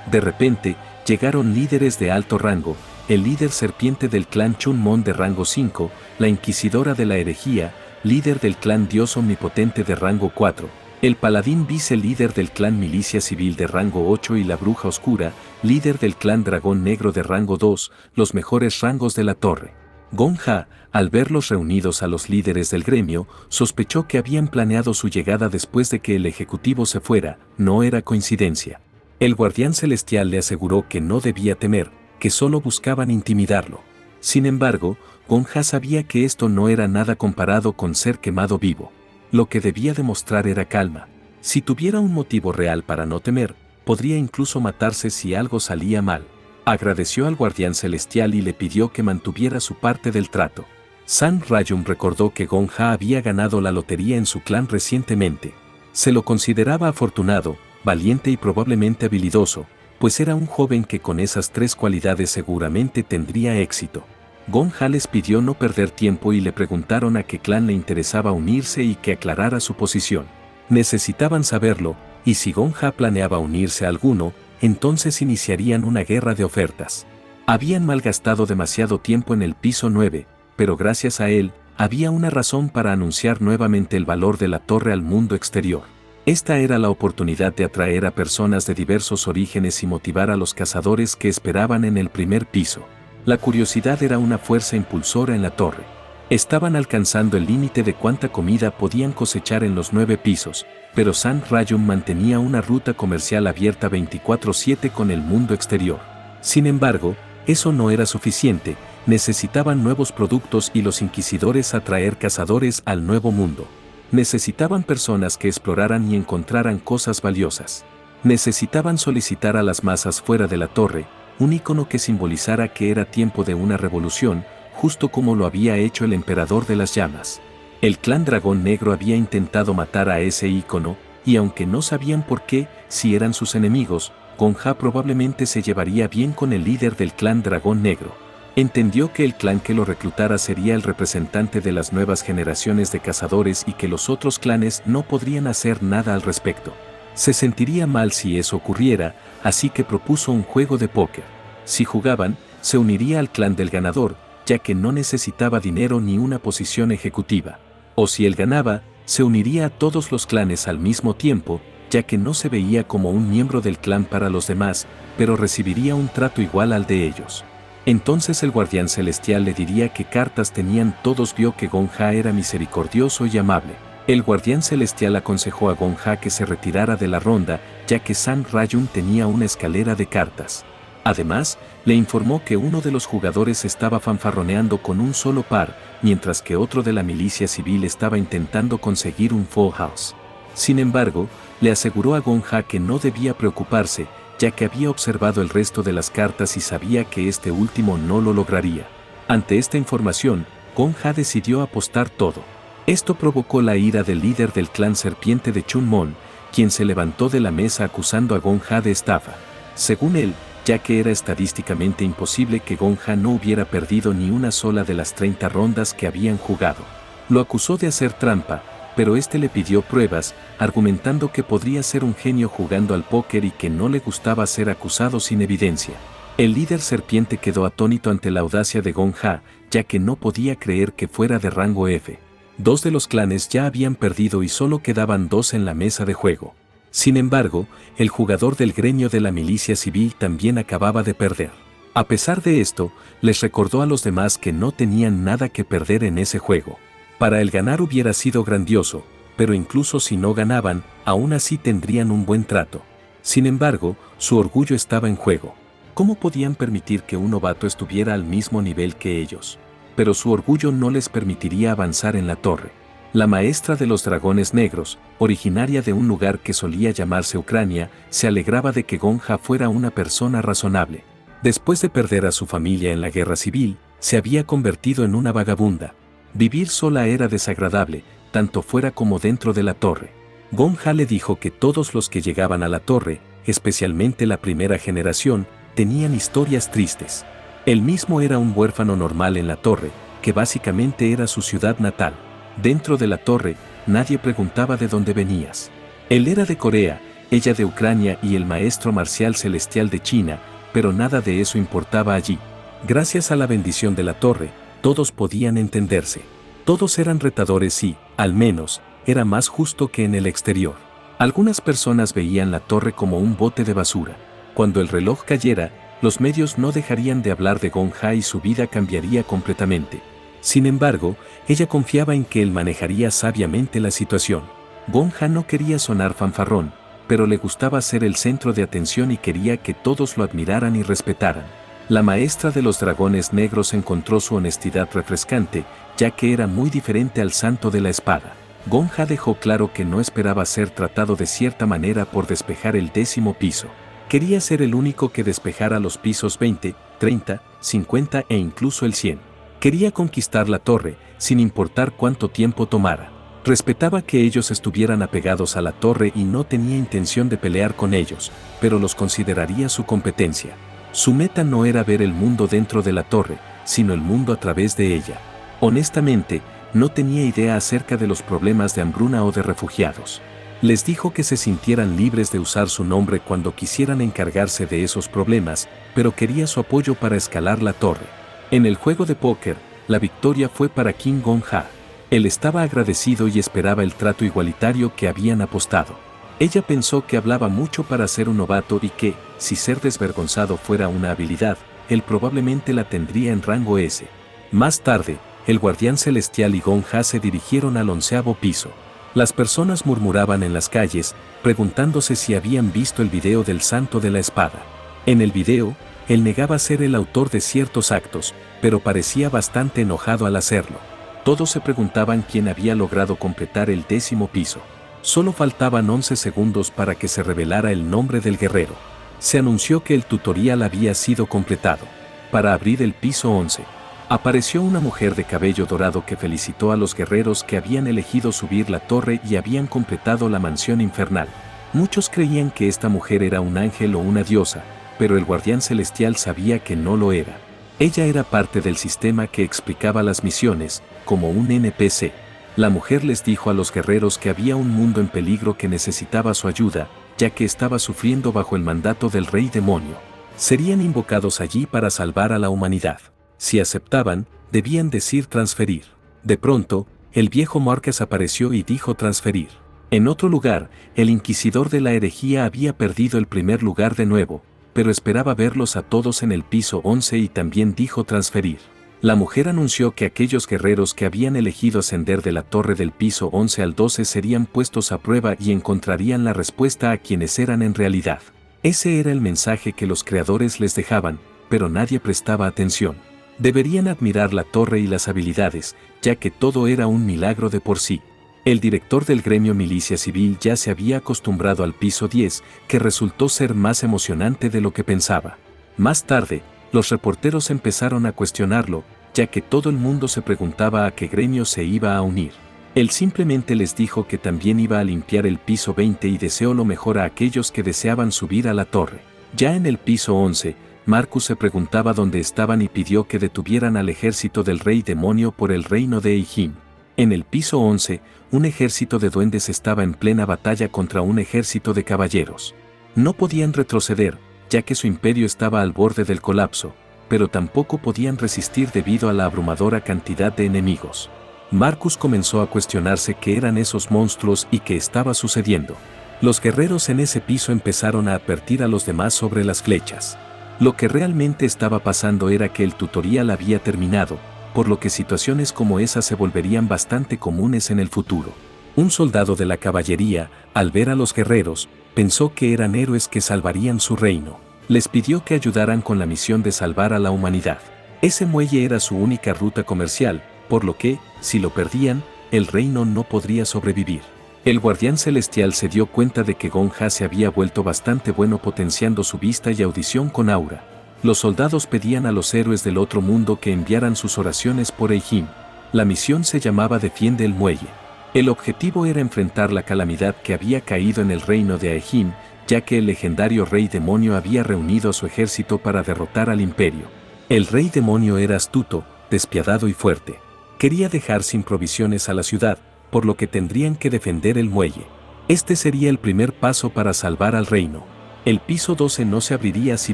De repente, llegaron líderes de alto rango, el líder serpiente del clan Chunmon de rango 5, la inquisidora de la herejía, líder del clan Dios omnipotente de rango 4, el paladín vice-líder del clan Milicia Civil de rango 8 y la bruja oscura, líder del clan Dragón Negro de rango 2, los mejores rangos de la torre. Gonja, al verlos reunidos a los líderes del gremio, sospechó que habían planeado su llegada después de que el ejecutivo se fuera. No era coincidencia. El guardián celestial le aseguró que no debía temer, que solo buscaban intimidarlo. Sin embargo, Gonja sabía que esto no era nada comparado con ser quemado vivo. Lo que debía demostrar era calma. Si tuviera un motivo real para no temer, podría incluso matarse si algo salía mal. Agradeció al guardián celestial y le pidió que mantuviera su parte del trato. Sang Rayun recordó que Gonja había ganado la lotería en su clan recientemente. Se lo consideraba afortunado, valiente y probablemente habilidoso, pues era un joven que con esas 3 cualidades seguramente tendría éxito. Gonja les pidió no perder tiempo y le preguntaron a qué clan le interesaba unirse y que aclarara su posición. Necesitaban saberlo, y si Gonja planeaba unirse a alguno, entonces iniciarían una guerra de ofertas. Habían malgastado demasiado tiempo en el piso 9, pero gracias a él, había una razón para anunciar nuevamente el valor de la torre al mundo exterior. Esta era la oportunidad de atraer a personas de diversos orígenes y motivar a los cazadores que esperaban en el primer piso. La curiosidad era una fuerza impulsora en la torre. Estaban alcanzando el límite de cuánta comida podían cosechar en los 9 pisos, pero Sang Rayun mantenía una ruta comercial abierta 24/7 con el mundo exterior. Sin embargo, eso no era suficiente, necesitaban nuevos productos y los inquisidores atraer cazadores al nuevo mundo. Necesitaban personas que exploraran y encontraran cosas valiosas. Necesitaban solicitar a las masas fuera de la torre, un icono que simbolizara que era tiempo de una revolución, justo como lo había hecho el emperador de las llamas. El clan Dragón Negro había intentado matar a ese ícono, y aunque no sabían por qué, si eran sus enemigos, Gonja probablemente se llevaría bien con el líder del clan Dragón Negro. Entendió que el clan que lo reclutara sería el representante de las nuevas generaciones de cazadores y que los otros clanes no podrían hacer nada al respecto. Se sentiría mal si eso ocurriera, así que propuso un juego de póker. Si jugaban, se uniría al clan del ganador, ya que no necesitaba dinero ni una posición ejecutiva. O si él ganaba, se uniría a todos los clanes al mismo tiempo, ya que no se veía como un miembro del clan para los demás, pero recibiría un trato igual al de ellos. Entonces el guardián celestial le diría qué cartas tenían todos. Vio que Gonja era misericordioso y amable. El guardián celestial aconsejó a Gonja que se retirara de la ronda, ya que San Rayun tenía una escalera de cartas. Además, le informó que uno de los jugadores estaba fanfarroneando con un solo par, mientras que otro de la milicia civil estaba intentando conseguir un full house. Sin embargo, le aseguró a Gonja que no debía preocuparse, ya que había observado el resto de las cartas y sabía que este último no lo lograría. Ante esta información, Gonja decidió apostar todo. Esto provocó la ira del líder del clan serpiente de Chunmon, quien se levantó de la mesa acusando a Gonja de estafa. Según él, ya que era estadísticamente imposible que Gonja no hubiera perdido ni una sola de las 30 rondas que habían jugado. Lo acusó de hacer trampa, pero este le pidió pruebas, argumentando que podría ser un genio jugando al póker y que no le gustaba ser acusado sin evidencia. El líder serpiente quedó atónito ante la audacia de Gonja, ya que no podía creer que fuera de rango F. 2 de los clanes ya habían perdido y solo quedaban 2 en la mesa de juego. Sin embargo, el jugador del gremio de la milicia civil también acababa de perder. A pesar de esto, les recordó a los demás que no tenían nada que perder en ese juego. Para el ganar hubiera sido grandioso, pero incluso si no ganaban, aún así tendrían un buen trato. Sin embargo, su orgullo estaba en juego. ¿Cómo podían permitir que un novato estuviera al mismo nivel que ellos? Pero su orgullo no les permitiría avanzar en la torre. La maestra de los dragones negros, originaria de un lugar que solía llamarse Ucrania, se alegraba de que Gonja fuera una persona razonable. Después de perder a su familia en la guerra civil, se había convertido en una vagabunda. Vivir sola era desagradable, tanto fuera como dentro de la torre. Gonja le dijo que todos los que llegaban a la torre, especialmente la primera generación, tenían historias tristes. Él mismo era un huérfano normal en la torre, que básicamente era su ciudad natal. Dentro de la torre, nadie preguntaba de dónde venías. Él era de Corea, ella de Ucrania y el maestro marcial celestial de China, pero nada de eso importaba allí. Gracias a la bendición de la torre, todos podían entenderse. Todos eran retadores y, al menos, era más justo que en el exterior. Algunas personas veían la torre como un bote de basura. Cuando el reloj cayera, los medios no dejarían de hablar de Gonja y su vida cambiaría completamente. Sin embargo, ella confiaba en que él manejaría sabiamente la situación. Gonja no quería sonar fanfarrón, pero le gustaba ser el centro de atención y quería que todos lo admiraran y respetaran. La maestra de los dragones negros encontró su honestidad refrescante, ya que era muy diferente al santo de la espada. Gonja dejó claro que no esperaba ser tratado de cierta manera por despejar el 10º piso. Quería ser el único que despejara los pisos 20, 30, 50 e incluso el 100. Quería conquistar la torre, sin importar cuánto tiempo tomara. Respetaba que ellos estuvieran apegados a la torre y no tenía intención de pelear con ellos, pero los consideraría su competencia. Su meta no era ver el mundo dentro de la torre, sino el mundo a través de ella. Honestamente, no tenía idea acerca de los problemas de hambruna o de refugiados. Les dijo que se sintieran libres de usar su nombre cuando quisieran encargarse de esos problemas, pero quería su apoyo para escalar la torre. En el juego de póker, la victoria fue para King Gonja. Él estaba agradecido y esperaba el trato igualitario que habían apostado. Ella pensó que hablaba mucho para ser un novato y que, si ser desvergonzado fuera una habilidad, él probablemente la tendría en rango S. Más tarde, el guardián celestial y Gonja se dirigieron al 11º piso. Las personas murmuraban en las calles, preguntándose si habían visto el video del santo de la espada. En el video, él negaba ser el autor de ciertos actos, pero parecía bastante enojado al hacerlo. Todos se preguntaban quién había logrado completar el 10º piso. Solo faltaban 11 segundos para que se revelara el nombre del guerrero. Se anunció que el tutorial había sido completado. Para abrir el piso 11, apareció una mujer de cabello dorado que felicitó a los guerreros que habían elegido subir la torre y habían completado la mansión infernal. Muchos creían que esta mujer era un ángel o una diosa, pero el guardián celestial sabía que no lo era. Ella era parte del sistema que explicaba las misiones, como un NPC. La mujer les dijo a los guerreros que había un mundo en peligro que necesitaba su ayuda, ya que estaba sufriendo bajo el mandato del rey demonio. Serían invocados allí para salvar a la humanidad. Si aceptaban, debían decir transferir. De pronto, el viejo Márquez apareció y dijo transferir. En otro lugar, el inquisidor de la herejía había perdido el primer lugar de nuevo, pero esperaba verlos a todos en el piso 11 y también dijo transferir. La mujer anunció que aquellos guerreros que habían elegido ascender de la torre del piso 11 al 12 serían puestos a prueba y encontrarían la respuesta a quienes eran en realidad. Ese era el mensaje que los creadores les dejaban, pero nadie prestaba atención. Deberían admirar la torre y las habilidades, ya que todo era un milagro de por sí. El director del gremio Milicia Civil ya se había acostumbrado al piso 10, que resultó ser más emocionante de lo que pensaba. Más tarde, los reporteros empezaron a cuestionarlo, ya que todo el mundo se preguntaba a qué gremio se iba a unir. Él simplemente les dijo que también iba a limpiar el piso 20 y deseó lo mejor a aquellos que deseaban subir a la torre. Ya en el piso 11, Marcus se preguntaba dónde estaban y pidió que detuvieran al ejército del rey demonio por el reino de Eihim. En el piso 11, un ejército de duendes estaba en plena batalla contra un ejército de caballeros. No podían retroceder, ya que su imperio estaba al borde del colapso, pero tampoco podían resistir debido a la abrumadora cantidad de enemigos. Marcus comenzó a cuestionarse qué eran esos monstruos y qué estaba sucediendo. Los guerreros en ese piso empezaron a advertir a los demás sobre las flechas. Lo que realmente estaba pasando era que el tutorial había terminado, por lo que situaciones como esas se volverían bastante comunes en el futuro. Un soldado de la caballería, al ver a los guerreros, pensó que eran héroes que salvarían su reino. Les pidió que ayudaran con la misión de salvar a la humanidad. Ese muelle era su única ruta comercial, por lo que, si lo perdían, el reino no podría sobrevivir. El guardián celestial se dio cuenta de que Gonja se había vuelto bastante bueno potenciando su vista y audición con aura. Los soldados pedían a los héroes del otro mundo que enviaran sus oraciones por Eihim. La misión se llamaba Defiende el Muelle. El objetivo era enfrentar la calamidad que había caído en el reino de Eihim, ya que el legendario rey demonio había reunido a su ejército para derrotar al imperio. El rey demonio era astuto, despiadado y fuerte. Quería dejar sin provisiones a la ciudad, por lo que tendrían que defender el muelle. Este sería el primer paso para salvar al reino. El piso 12 no se abriría si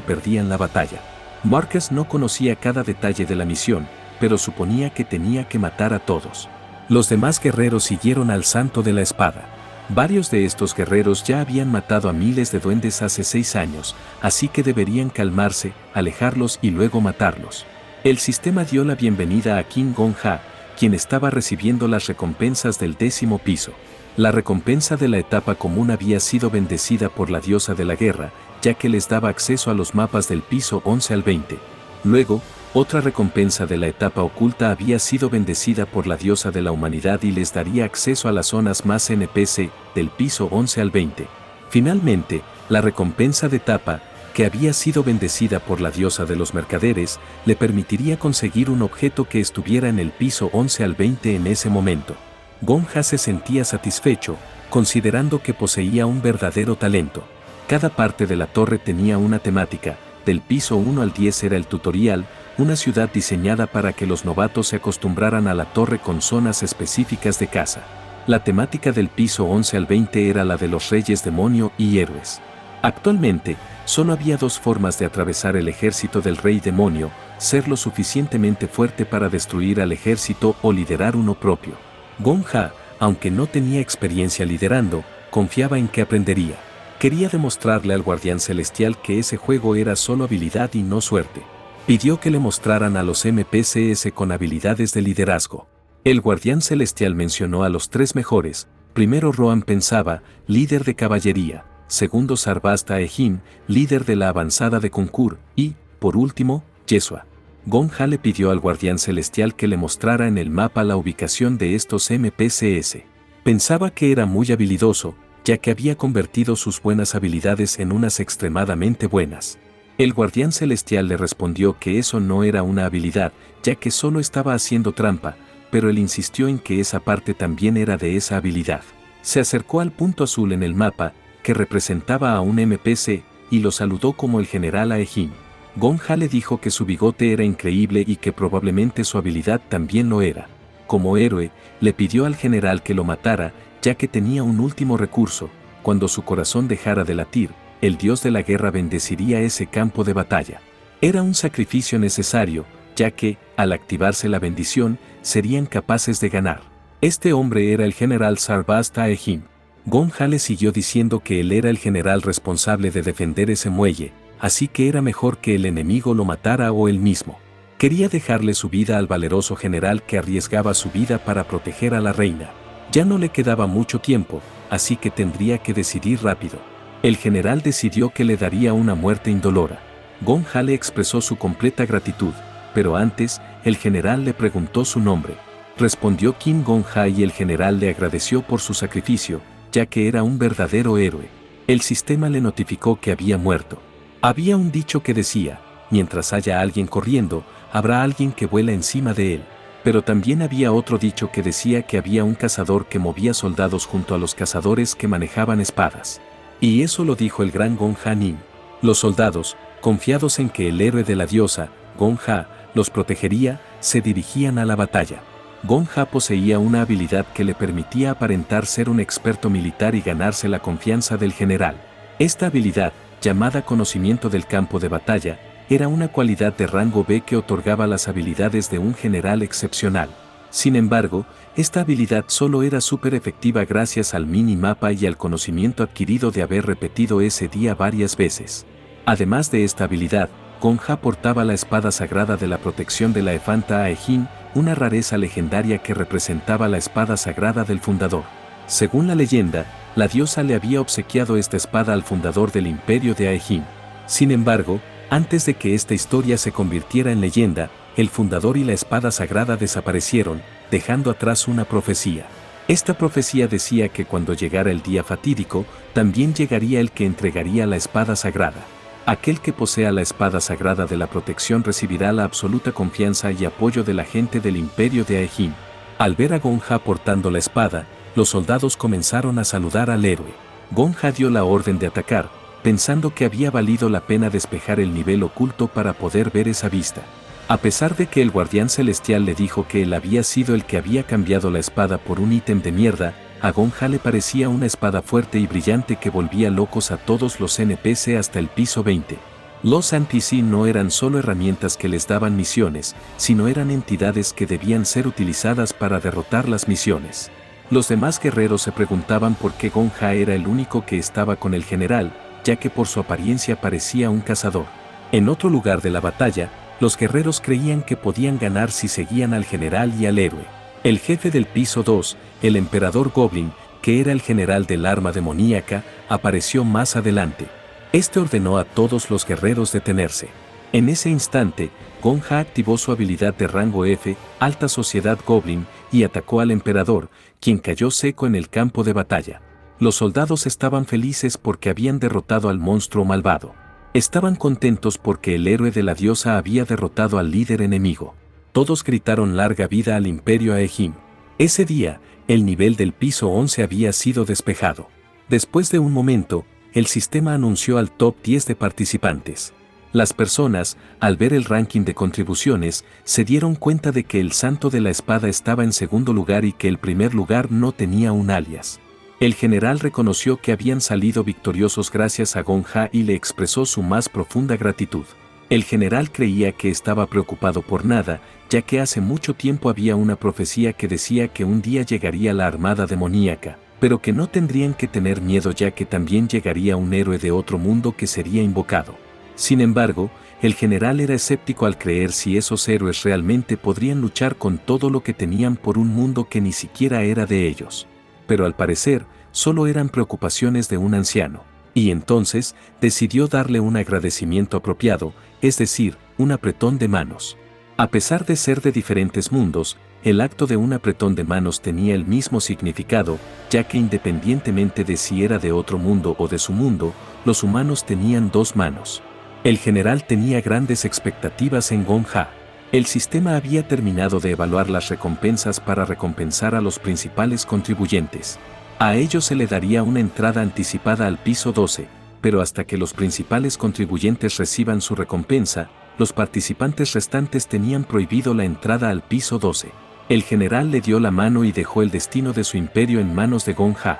perdían la batalla. Marcus no conocía cada detalle de la misión, pero suponía que tenía que matar a todos. Los demás guerreros siguieron al santo de la espada. Varios de estos guerreros ya habían matado a miles de duendes hace 6 años, así que deberían calmarse, alejarlos y luego matarlos. El sistema dio la bienvenida a King Gonja, quien estaba recibiendo las recompensas del 10º piso. La recompensa de la etapa común había sido bendecida por la diosa de la guerra, ya que les daba acceso a los mapas del piso 11 al 20. Luego, otra recompensa de la etapa oculta había sido bendecida por la diosa de la humanidad y les daría acceso a las zonas más NPC del piso 11 al 20. Finalmente, la recompensa de etapa, que había sido bendecida por la diosa de los mercaderes, le permitiría conseguir un objeto que estuviera en el piso 11 al 20 en ese momento. Gonja se sentía satisfecho, considerando que poseía un verdadero talento. Cada parte de la torre tenía una temática, del piso 1 al 10 era el tutorial, una ciudad diseñada para que los novatos se acostumbraran a la torre con zonas específicas de caza. La temática del piso 11 al 20 era la de los reyes demonio y héroes. Actualmente, solo había 2 formas de atravesar el ejército del rey demonio: ser lo suficientemente fuerte para destruir al ejército o liderar uno propio. Gonja, aunque no tenía experiencia liderando, confiaba en que aprendería. Quería demostrarle al guardián celestial que ese juego era solo habilidad y no suerte. Pidió que le mostraran a los NPCs con habilidades de liderazgo. El guardián celestial mencionó a los 3 mejores. Primero Rohan pensaba, líder de caballería. Segundo Sarvasta Eihim, líder de la avanzada de Conkur. Y, por último, Yeshua. Gonja le pidió al guardián celestial que le mostrara en el mapa la ubicación de estos NPCs. Pensaba que era muy habilidoso, ya que había convertido sus buenas habilidades en unas extremadamente buenas. El guardián celestial le respondió que eso no era una habilidad, ya que solo estaba haciendo trampa, pero él insistió en que esa parte también era de esa habilidad. Se acercó al punto azul en el mapa, que representaba a un NPC, y lo saludó como el general Eihim. Gonja le dijo que su bigote era increíble y que probablemente su habilidad también lo era. Como héroe, le pidió al general que lo matara, ya que tenía un último recurso: cuando su corazón dejara de latir, el dios de la guerra bendeciría ese campo de batalla. Era un sacrificio necesario, ya que, al activarse la bendición, serían capaces de ganar. Este hombre era el general Sarvasta Eihim. Gonja le siguió diciendo que él era el general responsable de defender ese muelle, así que era mejor que el enemigo lo matara o él mismo. Quería dejarle su vida al valeroso general que arriesgaba su vida para proteger a la reina. Ya no le quedaba mucho tiempo, así que tendría que decidir rápido. El general decidió que le daría una muerte indolora. Gong Ha le expresó su completa gratitud, pero antes, el general le preguntó su nombre. Respondió Kim Gong Ha y el general le agradeció por su sacrificio, ya que era un verdadero héroe. El sistema le notificó que había muerto. Había un dicho que decía, mientras haya alguien corriendo, habrá alguien que vuela encima de él. Pero también había otro dicho que decía que había un cazador que movía soldados junto a los cazadores que manejaban espadas. Y eso lo dijo el gran Gong Ha Ning. Los soldados, confiados en que el héroe de la diosa, Gong Ha, los protegería, se dirigían a la batalla. Gong Ha poseía una habilidad que le permitía aparentar ser un experto militar y ganarse la confianza del general. Esta habilidad, llamada conocimiento del campo de batalla, era una cualidad de rango B que otorgaba las habilidades de un general excepcional. Sin embargo, esta habilidad solo era súper efectiva gracias al minimapa y al conocimiento adquirido de haber repetido ese día varias veces. Además de esta habilidad, Gong Ha portaba la espada sagrada de la protección de la Efanta Aejin, una rareza legendaria que representaba la espada sagrada del fundador. Según la leyenda, la diosa le había obsequiado esta espada al fundador del imperio de Aejin. Sin embargo, antes de que esta historia se convirtiera en leyenda, el fundador y la espada sagrada desaparecieron, dejando atrás una profecía. Esta profecía decía que cuando llegara el día fatídico, también llegaría el que entregaría la espada sagrada. Aquel que posea la espada sagrada de la protección recibirá la absoluta confianza y apoyo de la gente del imperio de Aejin. Al ver a Gong Ha portando la espada, los soldados comenzaron a saludar al héroe. Gong Ha dio la orden de atacar, pensando que había valido la pena despejar el nivel oculto para poder ver esa vista. A pesar de que el guardián celestial le dijo que él había sido el que había cambiado la espada por un ítem de mierda, a Gong Ha le parecía una espada fuerte y brillante que volvía locos a todos los NPC hasta el piso 20. Los NPC no eran solo herramientas que les daban misiones, sino eran entidades que debían ser utilizadas para derrotar las misiones. Los demás guerreros se preguntaban por qué Gong Ha era el único que estaba con el general, ya que por su apariencia parecía un cazador. En otro lugar de la batalla, los guerreros creían que podían ganar si seguían al general y al héroe. El jefe del piso 2, el emperador Goblin, que era el general del arma demoníaca, apareció más adelante. Este ordenó a todos los guerreros detenerse. En ese instante, Gong Ha activó su habilidad de rango F, Alta Sociedad Goblin, y atacó al emperador, quien cayó seco en el campo de batalla. Los soldados estaban felices porque habían derrotado al monstruo malvado. Estaban contentos porque el héroe de la diosa había derrotado al líder enemigo. Todos gritaron larga vida al imperio Aejin. Ese día, el nivel del piso 11 había sido despejado. Después de un momento, el sistema anunció al top 10 de participantes. Las personas, al ver el ranking de contribuciones, se dieron cuenta de que el santo de la espada estaba en segundo lugar y que el primer lugar no tenía un alias. El general reconoció que habían salido victoriosos gracias a Gong Ha y le expresó su más profunda gratitud. El general creía que estaba preocupado por nada, ya que hace mucho tiempo había una profecía que decía que un día llegaría la armada demoníaca, pero que no tendrían que tener miedo ya que también llegaría un héroe de otro mundo que sería invocado. Sin embargo, el general era escéptico al creer si esos héroes realmente podrían luchar con todo lo que tenían por un mundo que ni siquiera era de ellos. Pero al parecer, solo eran preocupaciones de un anciano, y entonces decidió darle un agradecimiento apropiado, es decir, un apretón de manos. A pesar de ser de diferentes mundos, el acto de un apretón de manos tenía el mismo significado, ya que independientemente de si era de otro mundo o de su mundo, los humanos tenían dos manos. El general tenía grandes expectativas en Gong Ha. El sistema había terminado de evaluar las recompensas para recompensar a los principales contribuyentes. A ellos se le daría una entrada anticipada al piso 12, pero hasta que los principales contribuyentes reciban su recompensa, los participantes restantes tenían prohibido la entrada al piso 12. El general le dio la mano y dejó el destino de su imperio en manos de Gong Ha.